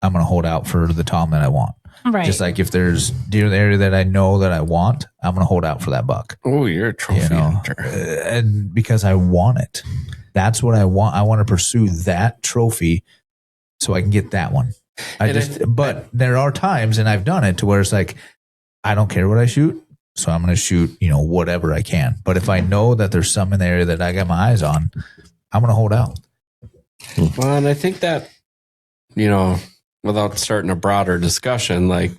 I'm going to hold out for the Tom that I want. Right. Just like if there's deer in the area that I know that I want, I'm going to hold out for that buck. Oh, you're a trophy hunter. And because I want it. That's what I want. I want to pursue that trophy so I can get that one. But there are times, and I've done it, to where it's like, I don't care what I shoot, so I'm going to shoot, whatever I can. But if I know that there's some in the area that I got my eyes on, I'm going to hold out. Well, and I think that, without starting a broader discussion, like,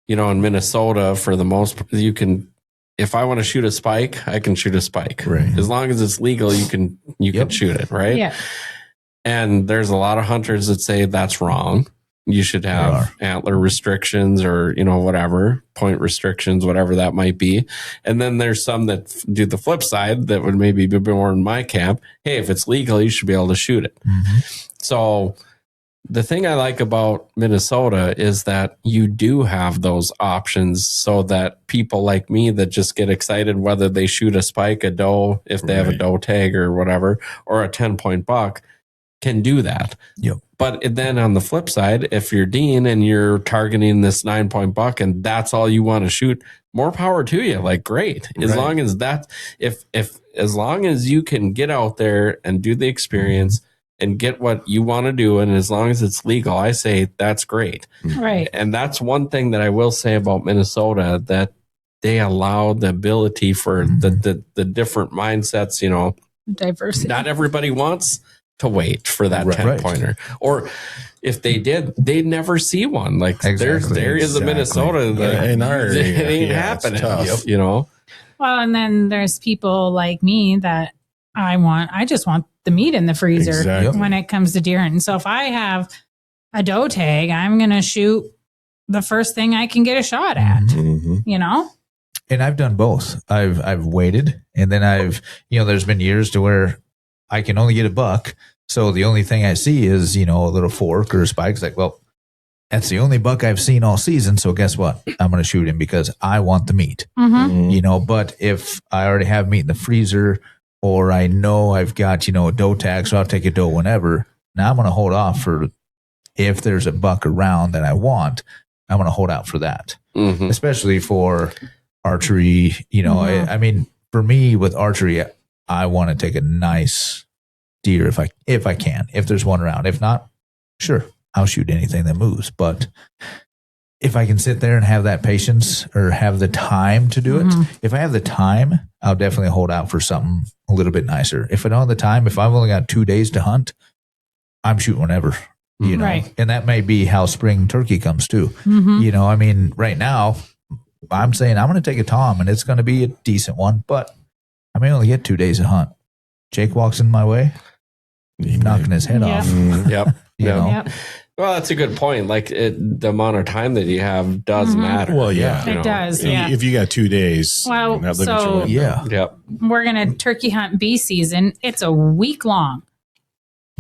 in Minnesota, for the most, you can, if I want to shoot a spike, I can shoot a spike. Right. As long as it's legal, you can shoot it. Right. Yeah. And there's a lot of hunters that say that's wrong. You should have antler restrictions or, whatever, point restrictions, whatever that might be. And then there's some that do the flip side that would maybe be more in my camp. Hey, if it's legal, you should be able to shoot it. So the thing I like about Minnesota is that you do have those options so that people like me that just get excited whether they shoot a spike, a doe, if they have a doe tag or whatever, or a 10-point buck, can do that. Yep. But then on the flip side, if you're Dean and you're targeting this 9-point buck and that's all you want to shoot, more power to you. Like, great. As long as that, as long as you can get out there and do the experience and get what you want to do, and as long as it's legal, I say that's great. Right. And that's one thing that I will say about Minnesota, that they allow the ability for the different mindsets, Diversity. Not everybody wants to wait for that 10-pointer. Or if they did, they'd never see one. Like, there's areas of Minnesota that in our area, it ain't happening. Well, and then there's people like me that I just want the meat in the freezer when it comes to deer hunting. So if I have a doe tag, I'm going to shoot the first thing I can get a shot at, And I've done both. I've waited, and then there's been years to where I can only get a buck. So the only thing I see is, a little fork or a spike. It's like, well, that's the only buck I've seen all season. So guess what? I'm going to shoot him because I want the meat, but if I already have meat in the freezer, or I know I've got, a doe tag, so I'll take a doe whenever. Now I'm going to hold off for, if there's a buck around that I want, I'm going to hold out for that, especially for archery. I mean, for me with archery, I want to take a nice deer if I can, if there's one around. If not, sure, I'll shoot anything that moves. But if I can sit there and have that patience or have the time to do it, if I have the time, I'll definitely hold out for something a little bit nicer. If I don't have the time, if I've only got 2 days to hunt, I'm shooting whenever, you know, Right. and that may be how spring turkey comes too. You know, I mean, right now I'm saying I'm going to take a tom and it's going to be a decent one, but I may only get 2 days to hunt. Jake walks in my way, knocking his head Yeah. off. Yep. You know? Yep. Well, that's a good point. Like the amount of time that you have does matter. Well, yeah. you It know. does. Yeah. If you got 2 days, Well, you're not living so- through it. Yeah. Yep. We're going to turkey hunt bee season. It's a week long.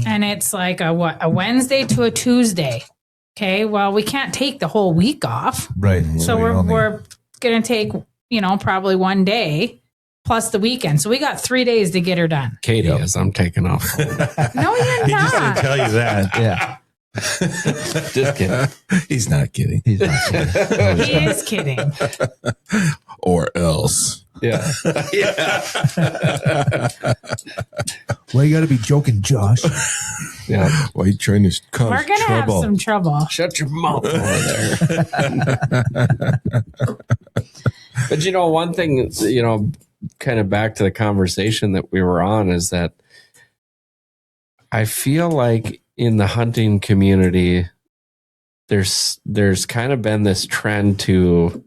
And it's like a Wednesday to a Tuesday. Okay. Well, we can't take the whole week off. Right. So we we're only- going to take, you know, probably one day plus the weekend. So we got 3 days to get her done. Katie is. I'm taking off. No, you're He just didn't not. tell you that. yeah. Just kidding. He's not kidding. He's not kidding. He is kidding. Or else. Yeah. Yeah. Well, you got to be joking, Josh. Yeah. Why are you trying to cause We're going to have trouble? some trouble. Shut your mouth over there. But you know, one thing, you know, kind of back to the conversation that we were on is that I feel like in the hunting community, there's kind of been this trend to,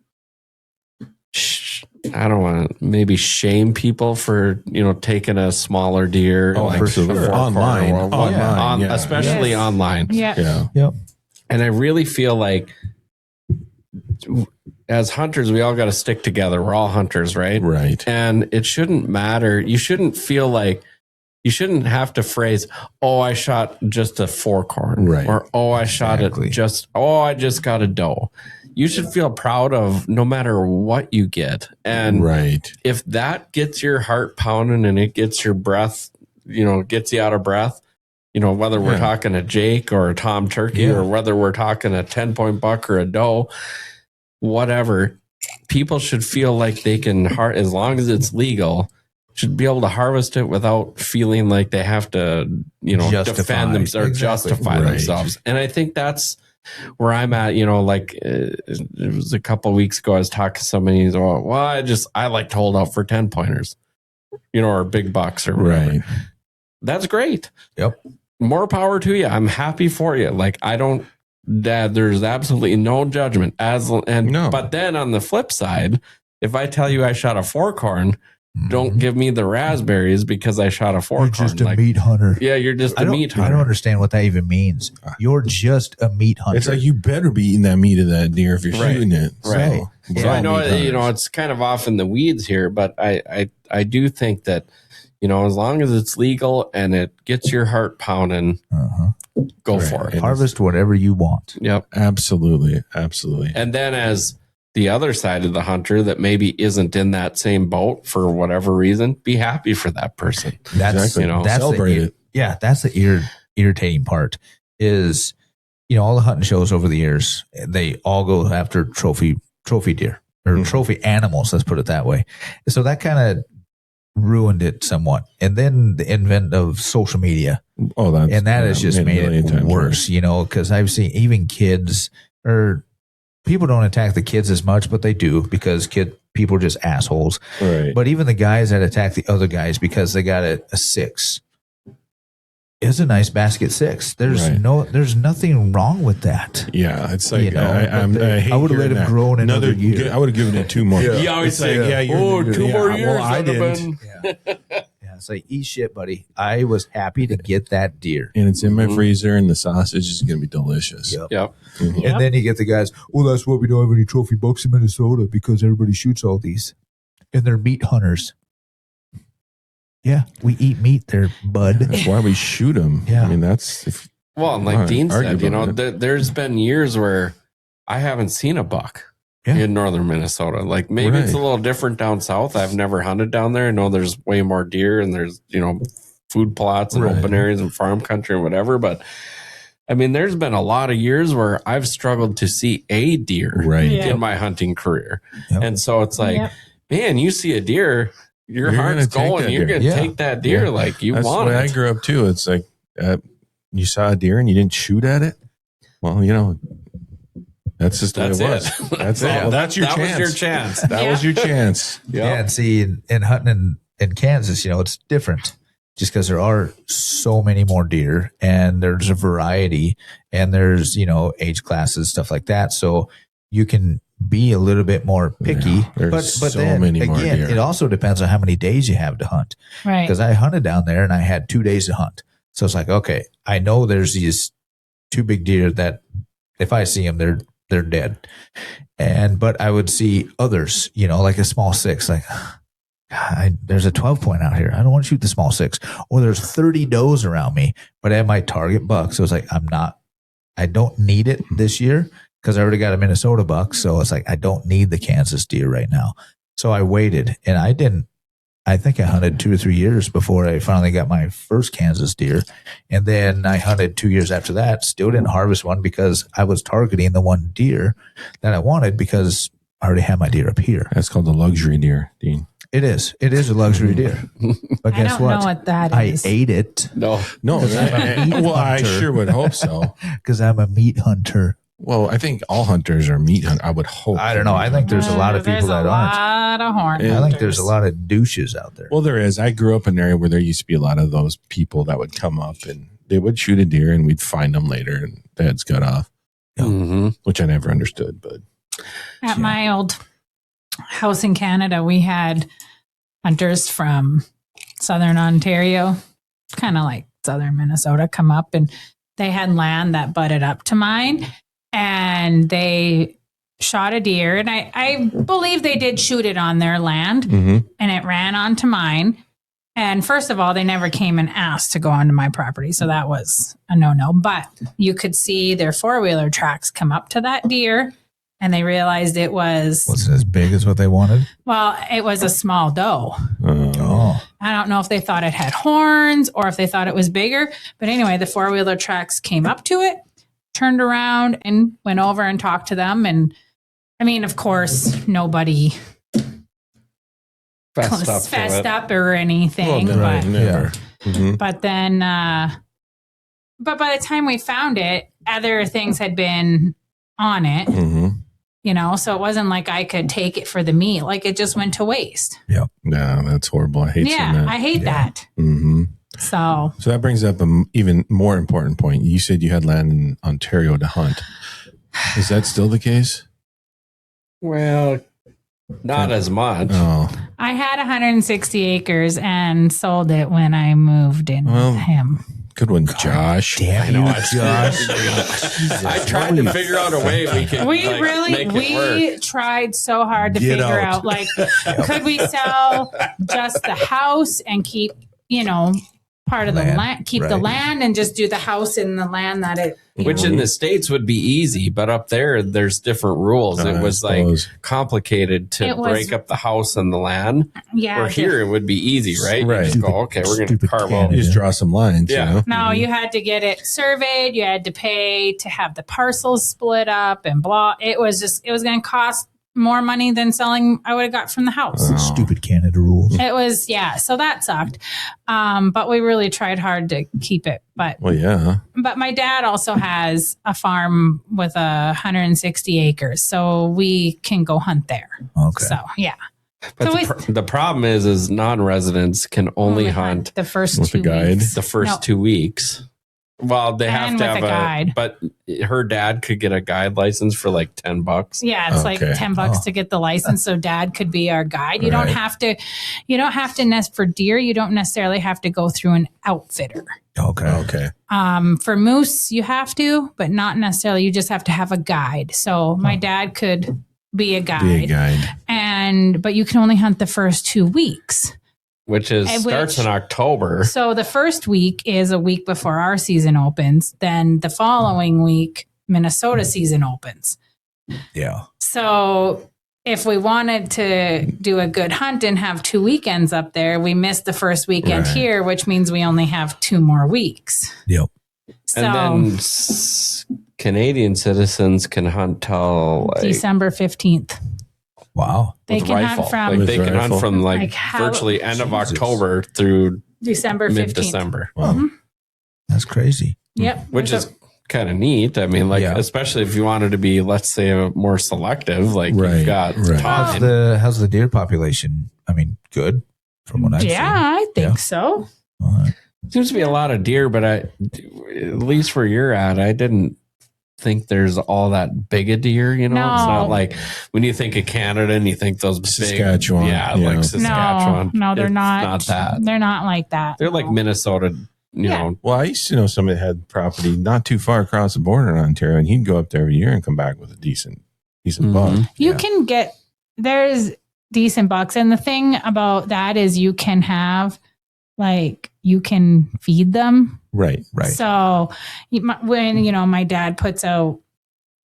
I don't want to maybe shame people for, you know, taking a smaller deer. Oh, for sure. before Online. or what- Online, yeah. especially Yes. online. Yeah. Yeah. And I really feel like as hunters, we all got to stick together. We're all hunters, right? Right. And it shouldn't matter. You shouldn't feel like you shouldn't have to phrase, oh, I shot just a fork horn. Right. Or, oh, I shot Exactly. it I just got a doe. You should feel proud of no matter what you get. And Right. if that gets your heart pounding and it gets your breath, you know, gets you out of breath, you know, whether we're Yeah. talking a Jake or a Tom Turkey Yeah. or whether we're talking a 10-point buck or a doe, whatever, people should feel like they can, as long as it's legal, should be able to harvest it without feeling like they have to, you know, Justify. defend themselves or Exactly. justify Right. themselves. And I think that's where I'm at, you know, like it was a couple of weeks ago, I was talking to somebody, he's like, well, I like to hold out for 10-pointers, you know, or big bucks or whatever. Right. That's great. Yep. More power to you. I'm happy for you. Like there's absolutely no judgment No. but then on the flip side, if I tell you I shot a fork horn, don't give me the raspberries because I shot a You're fork horn. just a meat hunter. Yeah, you're just I a don't, meat I hunter. don't understand what that even means. You're just a meat hunter. It's like you better be eating that meat of that deer if you're Right. shooting it. Right. we're So I all know, meat you know, hunters. it's kind of off in the weeds here, but I do think that, you know, as long as it's legal and it gets your heart pounding, go Right. for it. And- harvest whatever you want. Yep. Absolutely. Absolutely. And then as the other side of the hunter that maybe isn't in that same boat for whatever reason, be happy for that person. That's Exactly. You know, that's Celebrate the, it. Yeah, that's the irritating part. Is, you know, all the hunting shows over the years, they all go after trophy deer or trophy animals. Let's put it that way. So that kind of ruined it somewhat. And then the advent of social media, Oh, that's and that has just a made million it times worse. You know, because I've seen even kids or people don't attack the kids as much, but they do because people are just assholes. Right. But even the guys that attack the other guys because they got a 6, it's a nice basket 6. There's Right. there's nothing wrong with that. Yeah, it's like You know, I hate I would've let hearing him that. grow in another year. I would have given it 2 more. You always It's say, like, yeah, you're, two yeah, more well, years. I I'd have didn't. been. Yeah, it's like eat shit, buddy. I was happy to get that deer. And it's in my freezer, and the sausage is going to be delicious. Yep. Yep. Mhm. Yep. And then you get the guys, well, that's why we don't have any trophy bucks in Minnesota because everybody shoots all these. And they're meat hunters. Yeah, we eat meat there, bud. That's why we shoot them. Yeah. I mean, that's if, Well, and like Alright, Dean argue said, you know, about it. there's been years where I haven't seen a buck Yeah. in northern Minnesota. Like maybe it's a Right. little different down south. I've never hunted down there. I know there's way more deer and there's, you know, food plots and Right. open areas and farm country and whatever. But I mean, there's been a lot of years where I've struggled to see a deer right. Yeah. in my hunting career. Yep. And so it's like, Yep. man, you see a deer, your You're heart's gonna take going. that You're deer. going to Yeah. take that deer Yeah. like you That's want the way I it. grew up too. It's like you saw a deer and you didn't shoot at it. Well, that's just the way That's it was. it. That's it. Well, that's your that chance. was your chance. That was your chance. Yeah, and see, in hunting in Kansas, it's different just because there are so many more deer and there's a variety and there's, age classes, stuff like that. So you can be a little bit more picky. Yeah, there's but so then many more again, deer. it also depends on how many days you have to hunt. Right. Because I hunted down there and I had 2 days to hunt. So it's like, okay, I know there's these 2 big deer that if I see them, they're dead. But I would see others, like a small 6, like, God, there's a 12 point out here. I don't want to shoot the small 6. Or there's 30 does around me, but I have my target buck. So it's like, I don't need it this year because I already got a Minnesota buck. So it's like, I don't need the Kansas deer right now. So I waited and I think I hunted 2 or 3 years before I finally got my first Kansas deer. And then I hunted 2 years after that, still didn't harvest one because I was targeting the one deer that I wanted because I already had my deer up here. That's called the luxury deer, Dean. It is a luxury deer. But I guess don't what? know what that I is. ate it No. No, well, I hunter. sure would hope so. because I'm a meat hunter. Well, I think all hunters are meat hunters. I would hope. I don't know. I think there's a lot of people that aren't. There's a lot of horn. Yeah. I think there's a lot of douches out there. Well, there is. I grew up in an area where there used to be a lot of those people that would come up and they would shoot a deer and we'd find them later and the head's cut off, Mm-hmm. which I never understood. But At my old house in Canada, we had hunters from southern Ontario, kind of like southern Minnesota, come up and they had land that butted up to mine and they shot a deer. And I believe they did shoot it on their land and it ran onto mine. And first of all, they never came and asked to go onto my property. So that was a no-no. But you could see their four-wheeler tracks come up to that deer and they realized it was, Wasn't as big as what they wanted. well, it was a small doe. Oh, I don't know if they thought it had horns or if they thought it was bigger. But anyway, the four-wheeler tracks came up to it, turned around and went over and talked to them. And I mean, of course, nobody fessed up or anything. well, but, never. Mhm. but then, but by the time we found it, other things had been on it, Mhm. so it wasn't like I could take it for the meat. Like it just went to waste. No, that's horrible. I hate seeing Yeah, that. I hate that. Mhm. So So that brings up an even more important point. You said you had land in Ontario to hunt. Is that still the case? Well, not as much. Oh, I had 160 acres and sold it when I moved in Well, with him. good one, Josh. damn know, you, I- Josh! I tried to figure out a way we could We like, really, make it work. we tried so hard to Get figure out. out, like, could we sell just the house and keep, part of the Land, land, keep the right. land and just do the house in the land that it, Which in the States would be easy, but up there, there's different rules. I It was like suppose. complicated to It was- break up the house and the land. yeah. Where here, it would be easy, right? Right. You just go, okay, we're going to Stupid carve out. Canada. You just draw some lines. Yeah. No, you had to get it surveyed. You had to pay to have the parcels split up and blah. It was going to cost more money than selling I would have got from the house. Stupid Canada rules. It was, yeah. So that sucked. But we really tried hard to keep it. But Well, yeah. my dad also has a farm with 160 acres. So we can go hunt there. Okay. So, yeah. But So the problem is non-residents can only hunt the first With 2 a guide? weeks. the first No. 2 weeks. Well, they have And to with have a guide. but her dad could get a guide license for like $10. Yeah, it's Okay. like $10 Oh. to get the license, so dad could be our guide. You don't Right. have to nest for deer. You don't necessarily have to go through an outfitter. Okay. For moose, you have to, but not necessarily. You just have to have a guide. So my dad could be a guide, Be a guide. but you can only hunt the first 2 weeks. Which starts in October. So the first week is a week before our season opens. Then the following week, Minnesota season opens. Yeah. So if we wanted to do a good hunt and have 2 weekends up there, we missed the first weekend Right. here, which means we only have 2 more weeks. Yep. So And then Canadian citizens can hunt till like, December 15th. Wow. They with can rifle. hunt from Like they can hunt from Like how- virtually end of Jesus. October through December 15th. mid-December, Wow. That's crazy. Yep. which is kind of neat. I mean, like Yeah. especially if you wanted to be, let's say, more selective, like Right, you've got right. time. How's the deer population? I mean, good from what I've yeah, I think Yeah. so. seen. Seems to be a lot of deer, but at least where you're at, I didn't think there's all that big a deer. You know, it's No. not like when you think of Canada and you think those big, Saskatchewan, yeah, yeah. like Saskatchewan. No, they're It's not. Not that. They're not like that. They're like No. Minnesota. You Yeah. know, Well, I used to know somebody that had property not too far across the border in Ontario, and he'd go up there every year and come back with a decent Mhm. buck. You Yeah. can get, there's decent bucks. And the thing about that is you can have, like, you can feed them. Right. Right. So when, my dad puts out,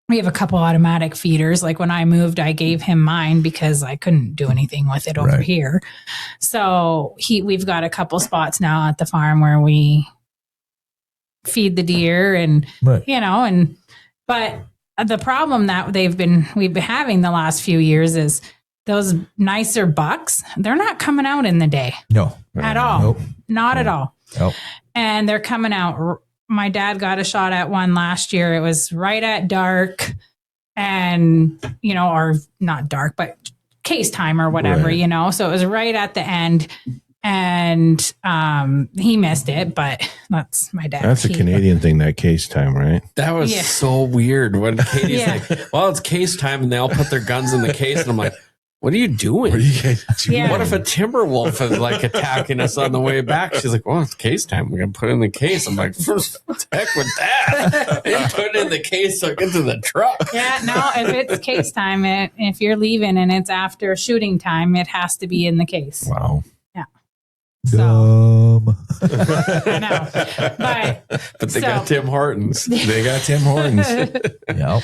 we have a couple automatic feeders. Like when I moved, I gave him mine because I couldn't do anything with it over Right. here. So we've got a couple spots now at the farm where we feed the deer and, Right. but the problem that we've been having the last few years is those nicer bucks, they're not coming out in the day No. at all. Nope. Not at all. Nope. And they're coming out. My dad got a shot at one last year. It was right at dark and, or not dark, but case time or whatever, Right. So it was right at the end and he missed it, but that's my dad. That's a Canadian thing, that case time, right? that was Yeah. so weird when Katie's Yeah. like, "Well, it's case time," and they all put their guns in the case, and I'm like, "What are you doing?" What do you guys do? Yeah. What if a timber wolf is like attacking us on the way back? She's like, "Well, it's case time. We're gonna put it in the case." I'm like, "What the heck with that?" And put it in the case so I get to the truck. Yeah, no, if it's case time, if you're leaving and it's after shooting time, it has to be in the case. Wow. So, Dumb. I know. But they So- got Tim Hortons. They got Tim Hortons. Yep.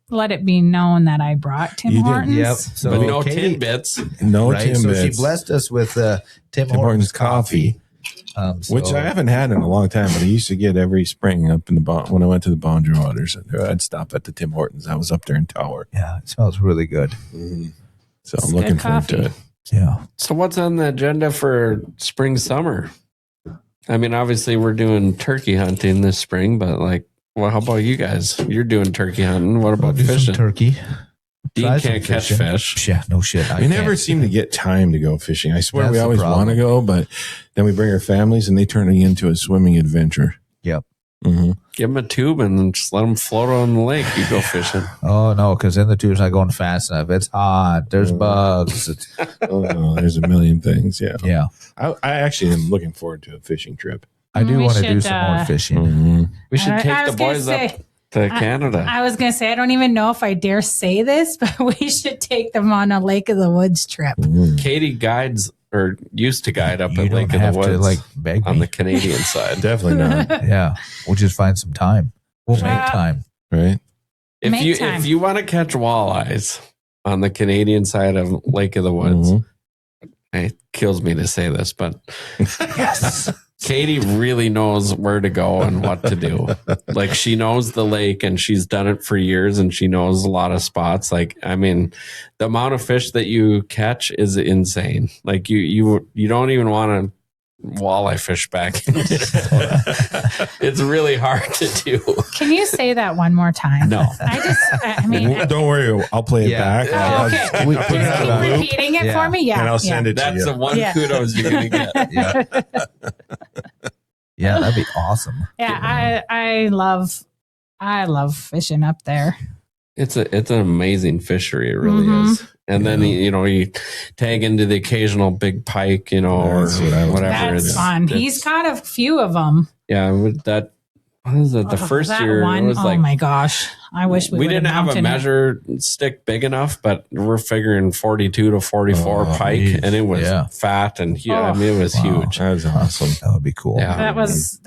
let it be known that I brought Tim You did, Hortons. Yep. So But no Katie- tidbits. No right? So she Timbits. blessed us with Tim Tim Hortons Hortons coffee, so- which I haven't had in a long time, but I used to get every spring up in the when I went to the Boundary Waters. I'd stop at the Tim Hortons. I was up there in Tower. Yeah, it smells really good. So It's I'm looking good forward to coffee. it. Yeah. So what's on the agenda for spring, summer? I mean, obviously we're doing turkey hunting this spring, but like, well, how about you guys? You're doing turkey hunting. What We'll about do some fishing? turkey. Dean Try some can't catch fishing. fish. Yeah, no shit. We never seem to get time to go fishing. I swear That's we the always problem. want to go, but then we bring our families and they turn it into a swimming adventure. Yep. Mm-hmm. Give them a tube and just let them float on the lake. You go fishing. Oh no, because then the tube's not going fast enough. It's hot. There's bugs. It's, Oh, there's a million things. Yeah. yeah, I actually am looking forward to a fishing trip. I do We want to do should, some more fishing. Mm-hmm. We should I take the was gonna boys say- up to Canada. I was going to say, I don't even know if I dare say this, but we should take them on a Lake of the Woods trip. Katie guides or used to guide up You at don't Lake of have the to Woods like beg on me. the Canadian side. Definitely not. Yeah, we'll just find some time. We'll make time. Right? Make time. If you want to catch walleyes on the Canadian side of Lake of the Woods, Mhm. it kills me to say this, but Yes. Katie really knows where to go and what to do. Like she knows the lake and she's done it for years and she knows a lot of spots. Like, I mean, the amount of fish that you catch is insane. Like you don't even want to walleye fish back in Minnesota. It's really hard to do. Can you say that one more time? No. I mean, Don't worry, I'll play it Yeah. back. Oh, I'll okay. just We- I'll we put it just on have a keep loop, repeating it Yeah. for me. Yeah. and I'll send it to That's you. the one Yeah. kudos you're going to get. Yeah. Yeah, that'd be awesome. Yeah, I love fishing up there. It's an amazing fishery. It really Mhm. is. And then, you tag into the occasional big pike, or That's what I was- whatever. That's It's- fun. it's- He's got a few of them. Yeah, with that. What is it? The first that year one, it was oh like my gosh! I wish we we would didn't have a mounted it. measure stick big enough, but we're figuring 42 to 44 Oh, pike, geez. and it was Yeah. fat and huge. I Oh. mean, it was Wow. huge. That's awesome. That would be cool. Yeah. That was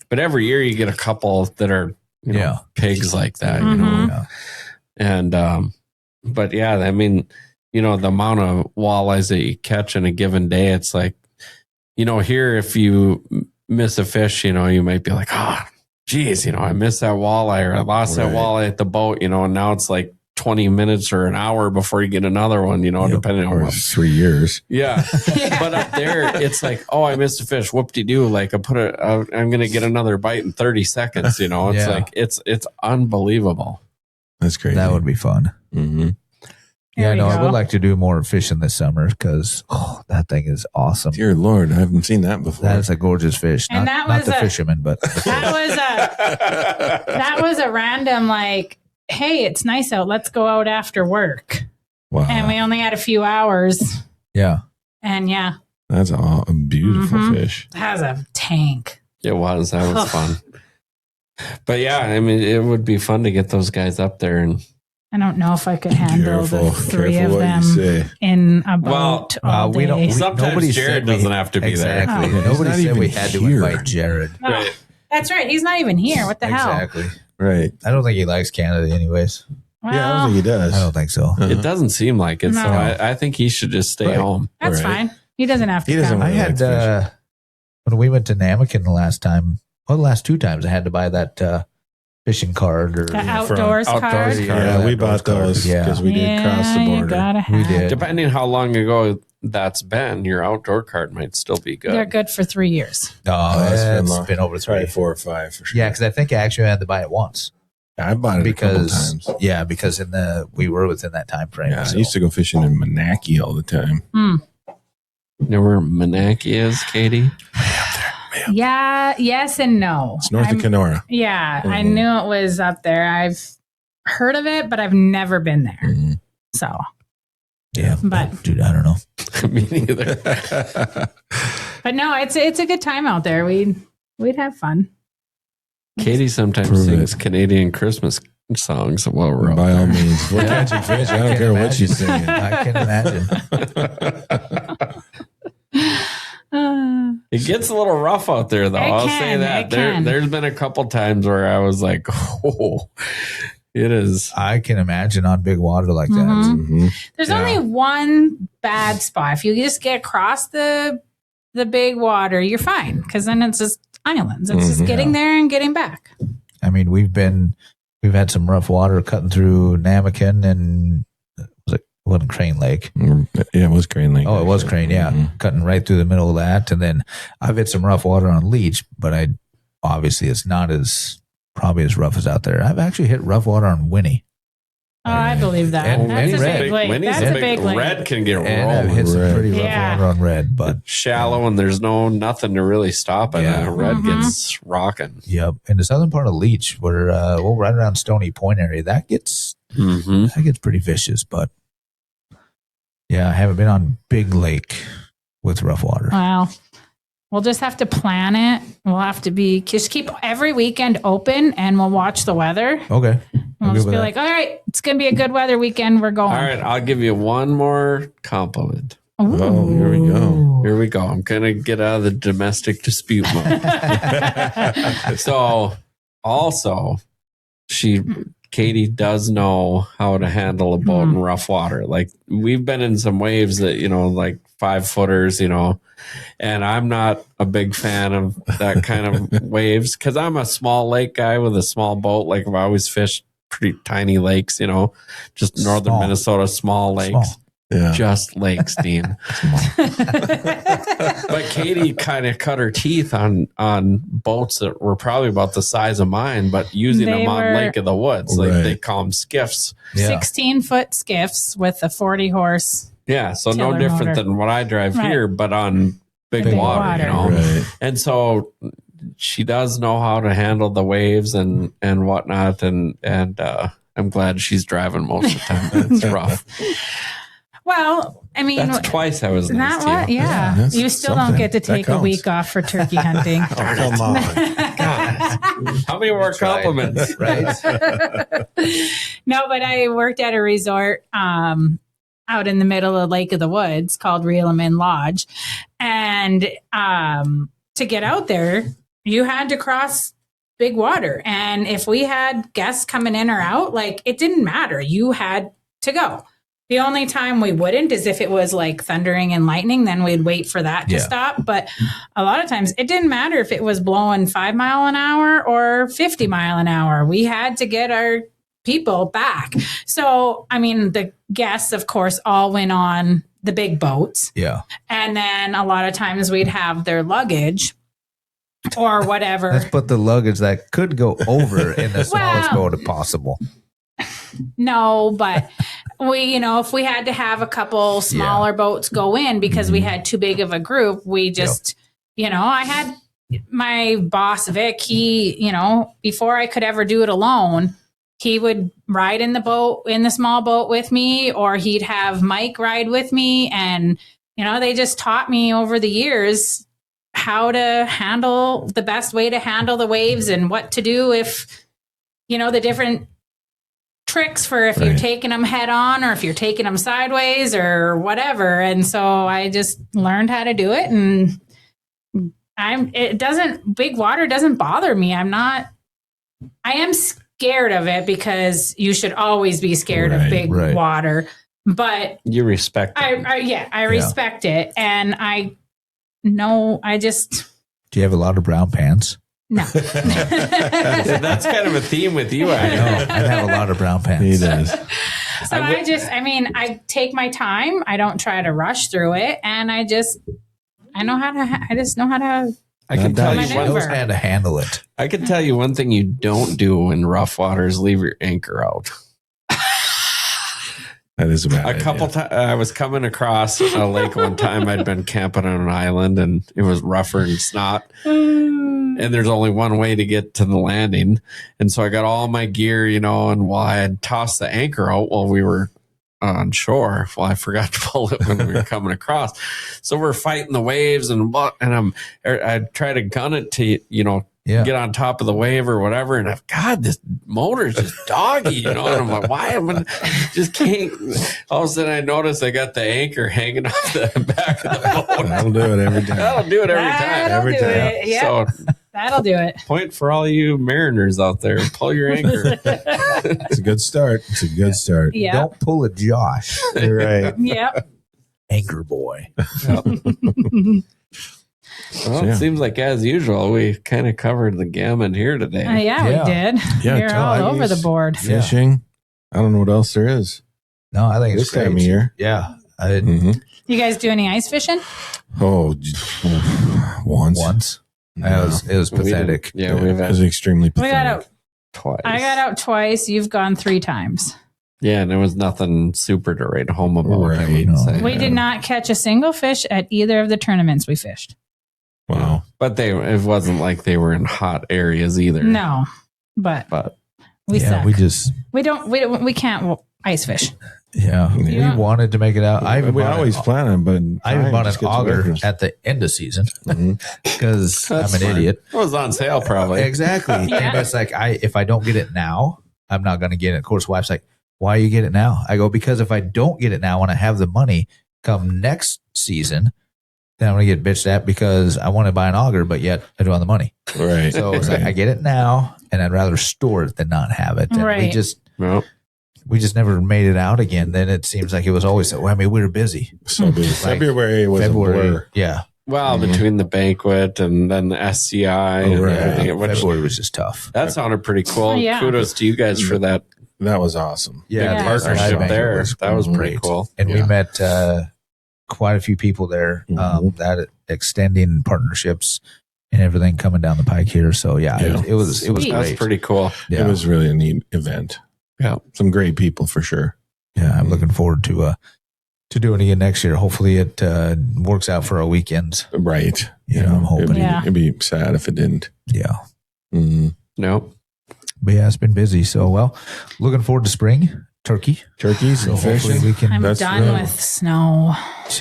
But every year you get a couple that are Yeah. pigs like that, Mhm. Yeah. and but yeah, I mean, the amount of walleyes that you catch in a given day, it's like, here if you miss a fish, you might be like, oh, geez, I missed that walleye or I lost that Right. walleye at the boat, and now it's like 20 minutes or an hour before you get another one, depending on Or what. 3 years. Yeah. But up there, it's like, oh, I missed a fish. Whoop-de-doo. Like I'm going to get another bite in 30 seconds. It's Yeah. like, it's unbelievable. That's crazy. That would be fun. Mm-hmm. Yeah, There no, we I go. would like to do more fishing this summer because that thing is awesome. Dear Lord, I haven't seen that before. That is a gorgeous fish. And Not that was the a- fisherman, but That was a random like, hey, it's nice out. Let's go out after work. Wow. And we only had a few hours. yeah. And yeah, That's a beautiful Mhm. fish. that was a tank. It was. That was fun. But yeah, I mean, it would be fun to get those guys up there. And I don't know if I could handle the three of what them you say. in a Well, boat all we don't- day. we- sometimes nobody Jared said we- doesn't have to be Exactly. Oh. He's Nobody not said even we had to here. invite Jared. Oh, there. Right. that's right. He's not even here. What the hell? Exactly. Right. I don't think he likes Canada, anyways. Well, Yeah, I don't think he does. I don't think so. Uh-huh. It doesn't seem like it. So No. I think he should just stay Right. home. that's All right. fine. He doesn't have to He doesn't come. I really had likes when we went to Namakan the last time. Well, the last 2 times I had to buy that fishing card or The outdoors card. outdoors card. Yeah, we outdoors bought card. those Yeah. because we did cross the you border. gotta have. We did. Depending how long ago that's been, your outdoor card might still be good. They're good for 3 years. Oh, it's been it's long. been over 3. Probably 4 or 5 for sure. Yeah, because I think I actually had to buy it once I bought it because a couple times. because we were within that time frame. Yeah, so. I used to go fishing in Manaki all the time. You know where Manaki is, Katie? Yeah, yes and no. It's north I'm- of Kenora. Yeah, I Mhm. knew it was up there. I've heard of it, but I've never been there. Mhm. So, Yeah, But- dude, I don't know. Me neither. but no, it's a good time out there. We'd have fun. Katie sometimes Prove sings it. Canadian Christmas songs while we're out By all there. means. We're catching fish. I don't can care what imagine. she's singing. I can imagine. It gets a little rough out there, though. It I'll can, say that. it can. There's been a couple times where I was like, oh, it is. I can imagine on big water like that. Mhm. Mhm. There's Yeah. only one bad spot. If you just get across the big water, you're fine because then it's just islands. It's just Mhm. getting there and getting back. I mean, we've had some rough water cutting through Namakan and it wasn't Crane Lake. Yeah, it was Crane Lake. Oh, it was actually. Crane, yeah. Mhm. Cutting right through the middle of that. And then I've hit some rough water on Leech, but obviously it's not probably as rough as out there. I've actually hit rough water on Winnie. Oh, I believe that. And That's a Red. big lake. Winnie's That's a big lake. Red can get And I've rolling. hit some Red. pretty rough Yeah. water on Red, but Shallow and there's nothing to really stop it. Yeah. Red Mhm. gets rocking. yep. In the southern part of Leech, where right around Stony Point area, that gets pretty vicious, but yeah, I haven't been on big lake with rough water. Wow. We'll just have to plan it. We'll have to just keep every weekend open and we'll watch the weather. Okay. We'll I'm just good be with like, all right, it's going to be a good weather weekend. We're going. All right, I'll give you one more compliment. Ooh. Oh, here we go. Here we go. I'm going to get out of the domestic dispute mode. So, also, Katie does know how to handle a boat in rough water. Like, we've been in some waves that, like 5-footers, and I'm not a big fan of that kind of waves because I'm a small lake guy with a small boat. Like, I've always fished pretty tiny lakes, just northern Small. Minnesota, small lakes. Small. Yeah. Just lakes, Dean. But Katie kind of cut her teeth on boats that were probably about the size of mine, but using They them on were- Lake of the Woods. Right. Like they call them skiffs. Yeah. 16-foot skiffs with a 40-horse. Yeah. So no Tiller different motor. than what I drive Right. here, but on big, Big water, water. you know? Right. And so she does know how to handle the waves and whatnot. And I'm glad she's driving most of the time. It's rough. Well, I mean, That's twice I was isn't nice that to what? you. Yeah. that's You still don't something. get to That take a counts. week off for turkey hunting. Oh, come on. How many more Tried. compliments? Right. No, but I worked at a resort out in the middle of Lake of the Woods called Reelman Lodge. And to get out there, you had to cross big water. And if we had guests coming in or out, like it didn't matter. You had to go. The only time we wouldn't is if it was like thundering and lightning, then we'd wait for that to Yeah. stop. But a lot of times it didn't matter if it was blowing 5 mile an hour or 50 mile an hour. We had to get our people back. So, I mean, the guests, of course, all went on the big boats. Yeah. And then a lot of times we'd have their luggage or whatever. Let's put the luggage that could go over in the smallest Well, boat if possible. No, but we, if we had to have a couple smaller boats go in because we had too big of a group, we just, I had my boss, Vic, he, before I could ever do it alone, he would ride in the small boat with me, or he'd have Mike ride with me. And, they just taught me over the years how to handle the best way to handle the waves and what to do if, the different tricks for if you're taking them head on or if you're taking them sideways or whatever. And so I just learned how to do it, and big water doesn't bother me. I am scared of it because you should always be scared of big water, but you respect it. I respect it. And Do you have a lot of brown pants? No. That's kind of a theme with you. I know. I have a lot of brown pants. He does. So I take my time. I don't try to rush through it. And I just know how to. I can tell you He knows how to handle it. I can tell you one thing you don't do in rough water is leave your anchor out. That is a bad A couple times I was coming across a lake one time. I'd been camping on an island and it was rougher than snot. And there's only one way to get to the landing. And so I got all my gear, and while I had tossed the anchor out while we were on shore, well, I forgot to pull it when we were coming across. So we're fighting the waves and I try to gun it to, get on top of the wave or whatever. And this motor's just doggy, And I'm like, why am I just can't? All of a sudden I notice I got the anchor hanging off the back of the boat. That'll do it every time. That'll do it every time. That'll do it. Yep. So that'll do it. point for all you mariners out there. Pull your anchor. It's a good start. Yeah. Don't pull a Josh. You're right. Yep. Anchor boy. Well, it seems like as usual, we kind of covered the gamut here today. We did. Yeah, You're all over the board. Fishing. I don't know what else there is. No, I think it's This time great. of year. Yeah. You guys do any ice fishing? Oh, once. It was pathetic. Yeah, It was extremely We got pathetic. out. twice. I got out twice. You've gone 3 times. Yeah, and there was nothing super to write home about. I Right. wouldn't say. We did not catch a single fish at either of the tournaments we fished. Wow. But it wasn't like they were in hot areas either. No, but we Yeah, suck. We can't ice fish. Yeah. We Yeah. wanted to make it out. We always plan on, but I even bought just an gets away from auger us. at the end of season because I'm That's an fine. idiot. It was on sale probably. Exactly. Yeah. And it's like, if I don't get it now, I'm not going to get it. Of course, wife's like, why you get it now? I go, because if I don't get it now, when I have the money come next season, then I'm going to get bitched at because I want to buy an auger, but yet I don't have the money. Right. So it's like, I get it now and I'd rather store it than not have it. And Right. we just never made it out again. Then it seems like it was always, we were busy. So busy. Like February was a blur. Yeah. Well, between the banquet and then the SCI and right. everything, which February was just tough. that sounded pretty cool. Yeah. Kudos to you guys for that That was awesome. Yeah. partnership Banquet there. was That was pretty great. cool. And we Yeah. met quite a few people there that extending partnerships and everything coming down the pike here. So yeah. It was Sweet. That's great. pretty cool. Yeah. It was really a neat event. Yeah. Some great people for sure. Yeah, I'm looking forward to doing it again next year. Hopefully it works out for our weekends. Right. I'm hoping. It'd be sad if it didn't. Yeah. Mm-hmm. Nope. But yeah, it's been busy. So looking forward to spring. Turkey. Turkeys So and hopefully fishing. we can I'm That's done real. with snow.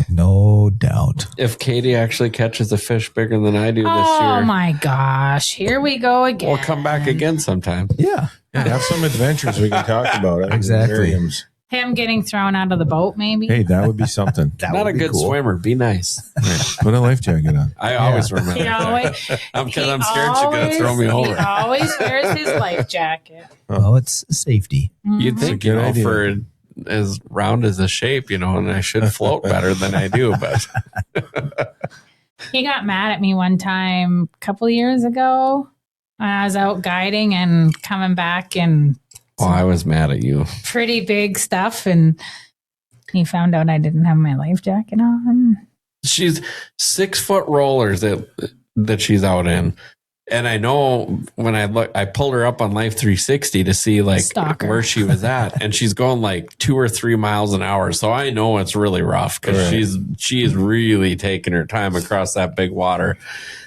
no doubt. If Katie actually catches a fish bigger than I do this Oh year, my gosh. Here we go again. we'll come back again sometime. Yeah. Yeah, have some adventures we can talk about. Exactly. Merriam's. Him getting thrown out of the boat, maybe. Hey, that would be something. That Not would a be good cool. swimmer. Be nice. Put a life jacket on. I always remember. He that. always, Because I'm scared she's going to throw me He over. always wears his life jacket. Well, it's safety. You'd Mhm. think, good idea. for as round as a shape, and I should float better than I do, but He got mad at me one time a couple years ago when I was out guiding and coming back, and Oh, I was mad at you. pretty big stuff, and he found out I didn't have my life jacket on. She's 6 foot rollers that she's out in. And I know when I pulled her up on Life 360 to see like Stalker. where she was at, and she's going like 2 or 3 miles an hour. So I know it's really rough because she is really taking her time across that big water.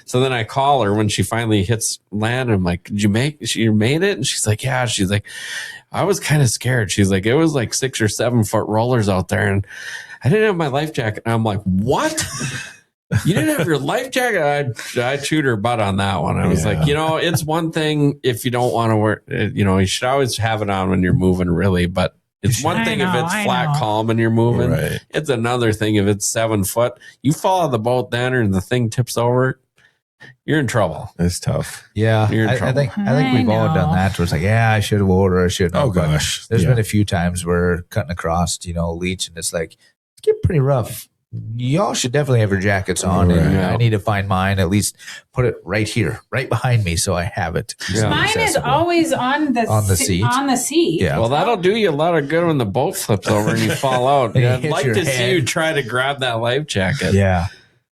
So then I call her when she finally hits land. I'm like, "Did you made it?" And she's like, "Yeah." She's like, "I was kind of scared." She's like, "It was like 6 or 7 foot rollers out there, and I didn't have my life jacket." And I'm like, "What?" You didn't have your life jacket? I chewed her butt on that one. I was like, it's one thing if you don't want to wear, you should always have it on when you're moving, really. But it's one thing if it's flat calm and you're moving. Right. It's another thing if it's 7 foot. You fall on the boat then and the thing tips over, you're in trouble. It's tough. Yeah. You're in trouble. I think we've all done that. Where it's like, yeah, I should have ordered. I should have. Oh, gosh. There's been a few times where cutting across, leach, and it's like, it's getting pretty rough. Y'all should definitely have your jackets on. Right. And I need to find mine, at least put it right here, right behind me, so I have it. Yeah. Mine is always on the seat. On the seat. Yeah. Well, that'll do you a lot of good when the boat flips over and you fall out. And I'd you hit like your to head. see you try to grab that life jacket. Yeah.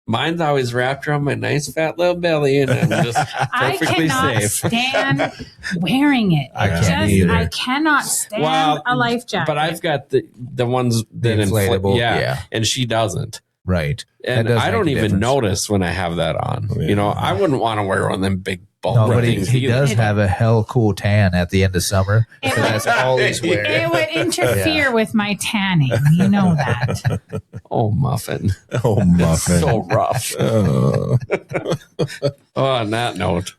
Mine's always wrapped around my nice fat little belly, and I'm just I perfectly cannot safe. stand wearing it. I can't either. I cannot stand a life jacket. But I've got the ones that inflatable. Yeah, and she doesn't. Right. And I don't even notice when I have that on. Yeah. I wouldn't want to wear one of them big bulky things. He does have a hell cool tan at the end of summer. So that's all he's wearing. It would interfere with my tanning. You know that. Oh, muffin. So rough. On that note.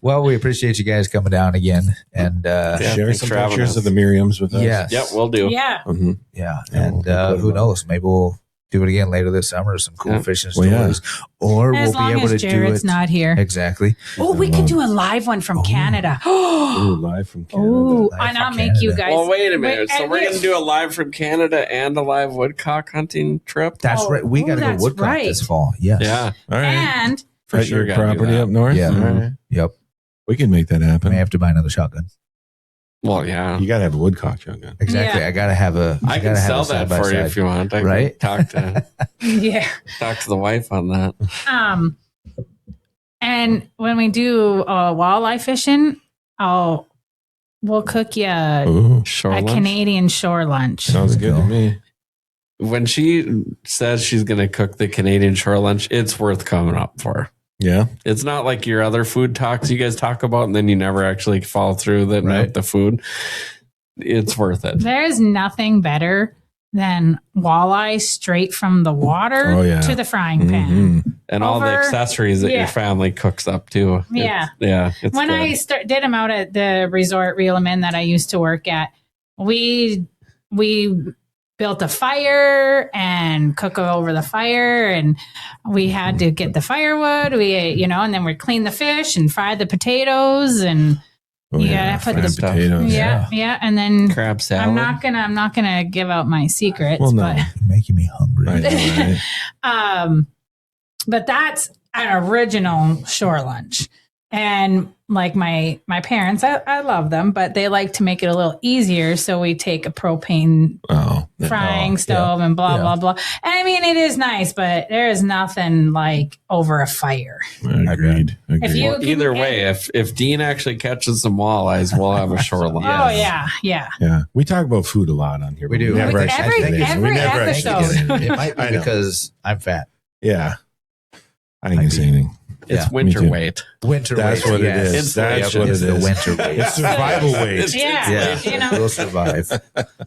Well, we appreciate you guys coming down again and share some pictures of the Merriams with us. Yes. Yep, we'll do. Yeah. Mm-hmm. Yeah. And who knows? Maybe we'll do it again later this summer. Some cool fishing stories. Or as we'll be able to Jared's do it. not here. Exactly. Oh, we could do a live one from Canada. Ooh, live from Canada. Oh, why not make you guys? Well, wait a minute. So we're going to do a live from Canada and a live woodcock hunting trip? That's right. We got to go woodcock this fall. Yes. Yeah. All right. And for at sure your property up north? Yeah. All right. Yep. We can make that happen. I may have to buy another shotgun. Well, yeah. You got to have a woodcock shotgun. Exactly. Yeah. I got to have a. I can sell that for you if you want. I can talk to the wife on that. And when we do walleye fishing, we'll cook you a Canadian shore lunch. Sounds good to me. When she says she's going to cook the Canadian shore lunch, it's worth coming up for. Yeah. It's not like your other food talks you guys talk about and then you never actually follow through with the food. It's worth it. There's nothing better than walleye straight from the water to the frying pan. Mm-hmm. And all the accessories that your family cooks up too. Yeah. It's when good. I did them out at the resort Reel 'em In that I used to work at, we built a fire and cook over the fire, and we had to get the firewood. And then we clean the fish and fry the potatoes, and put the potatoes. Yeah, and then crab salad. I'm not gonna give out my secrets, but you're making me hungry. Right? But that's an original shore lunch. And like my parents, I love them, but they like to make it a little easier. So we take a propane frying stove and blah, blah, blah. And I mean, it is nice, but there is nothing like over a fire. Agreed. Either way, if Dean actually catches some walleyes, we'll have a shore lunch. Oh, yeah. We talk about food a lot on here. We do. Every episode. It might be because I'm fat. Yeah. I ain't going to say anything. It's winter weight. That's what it is. That's what it is. The winter weight. It's survival weight. Yeah. We'll survive.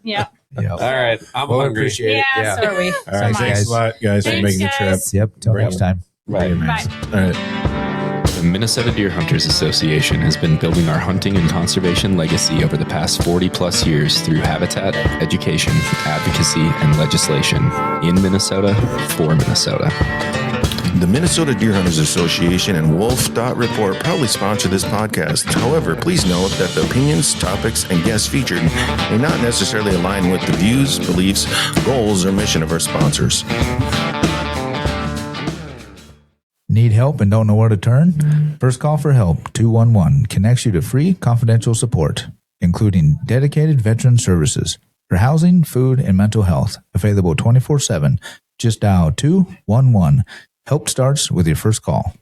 Yeah. All right. I'm hungry. Appreciate it. Yeah, so are we. All right. Thanks a lot, guys, for making the trip. Yep. Till next time. Bye. All right. The Minnesota Deer Hunters Association has been building our hunting and conservation legacy over the past 40 plus years through habitat, education, advocacy, and legislation in Minnesota for Minnesota. The Minnesota Deer Hunters Association and Wolf Dot Report proudly sponsor this podcast. However, please note that the opinions, topics, and guests featured may not necessarily align with the views, beliefs, goals, or mission of our sponsors. Need help and don't know where to turn? First Call for Help 211 connects you to free confidential support. including dedicated veteran services for housing, food, and mental health, available 24/7. Just dial 211. Help starts with your first call.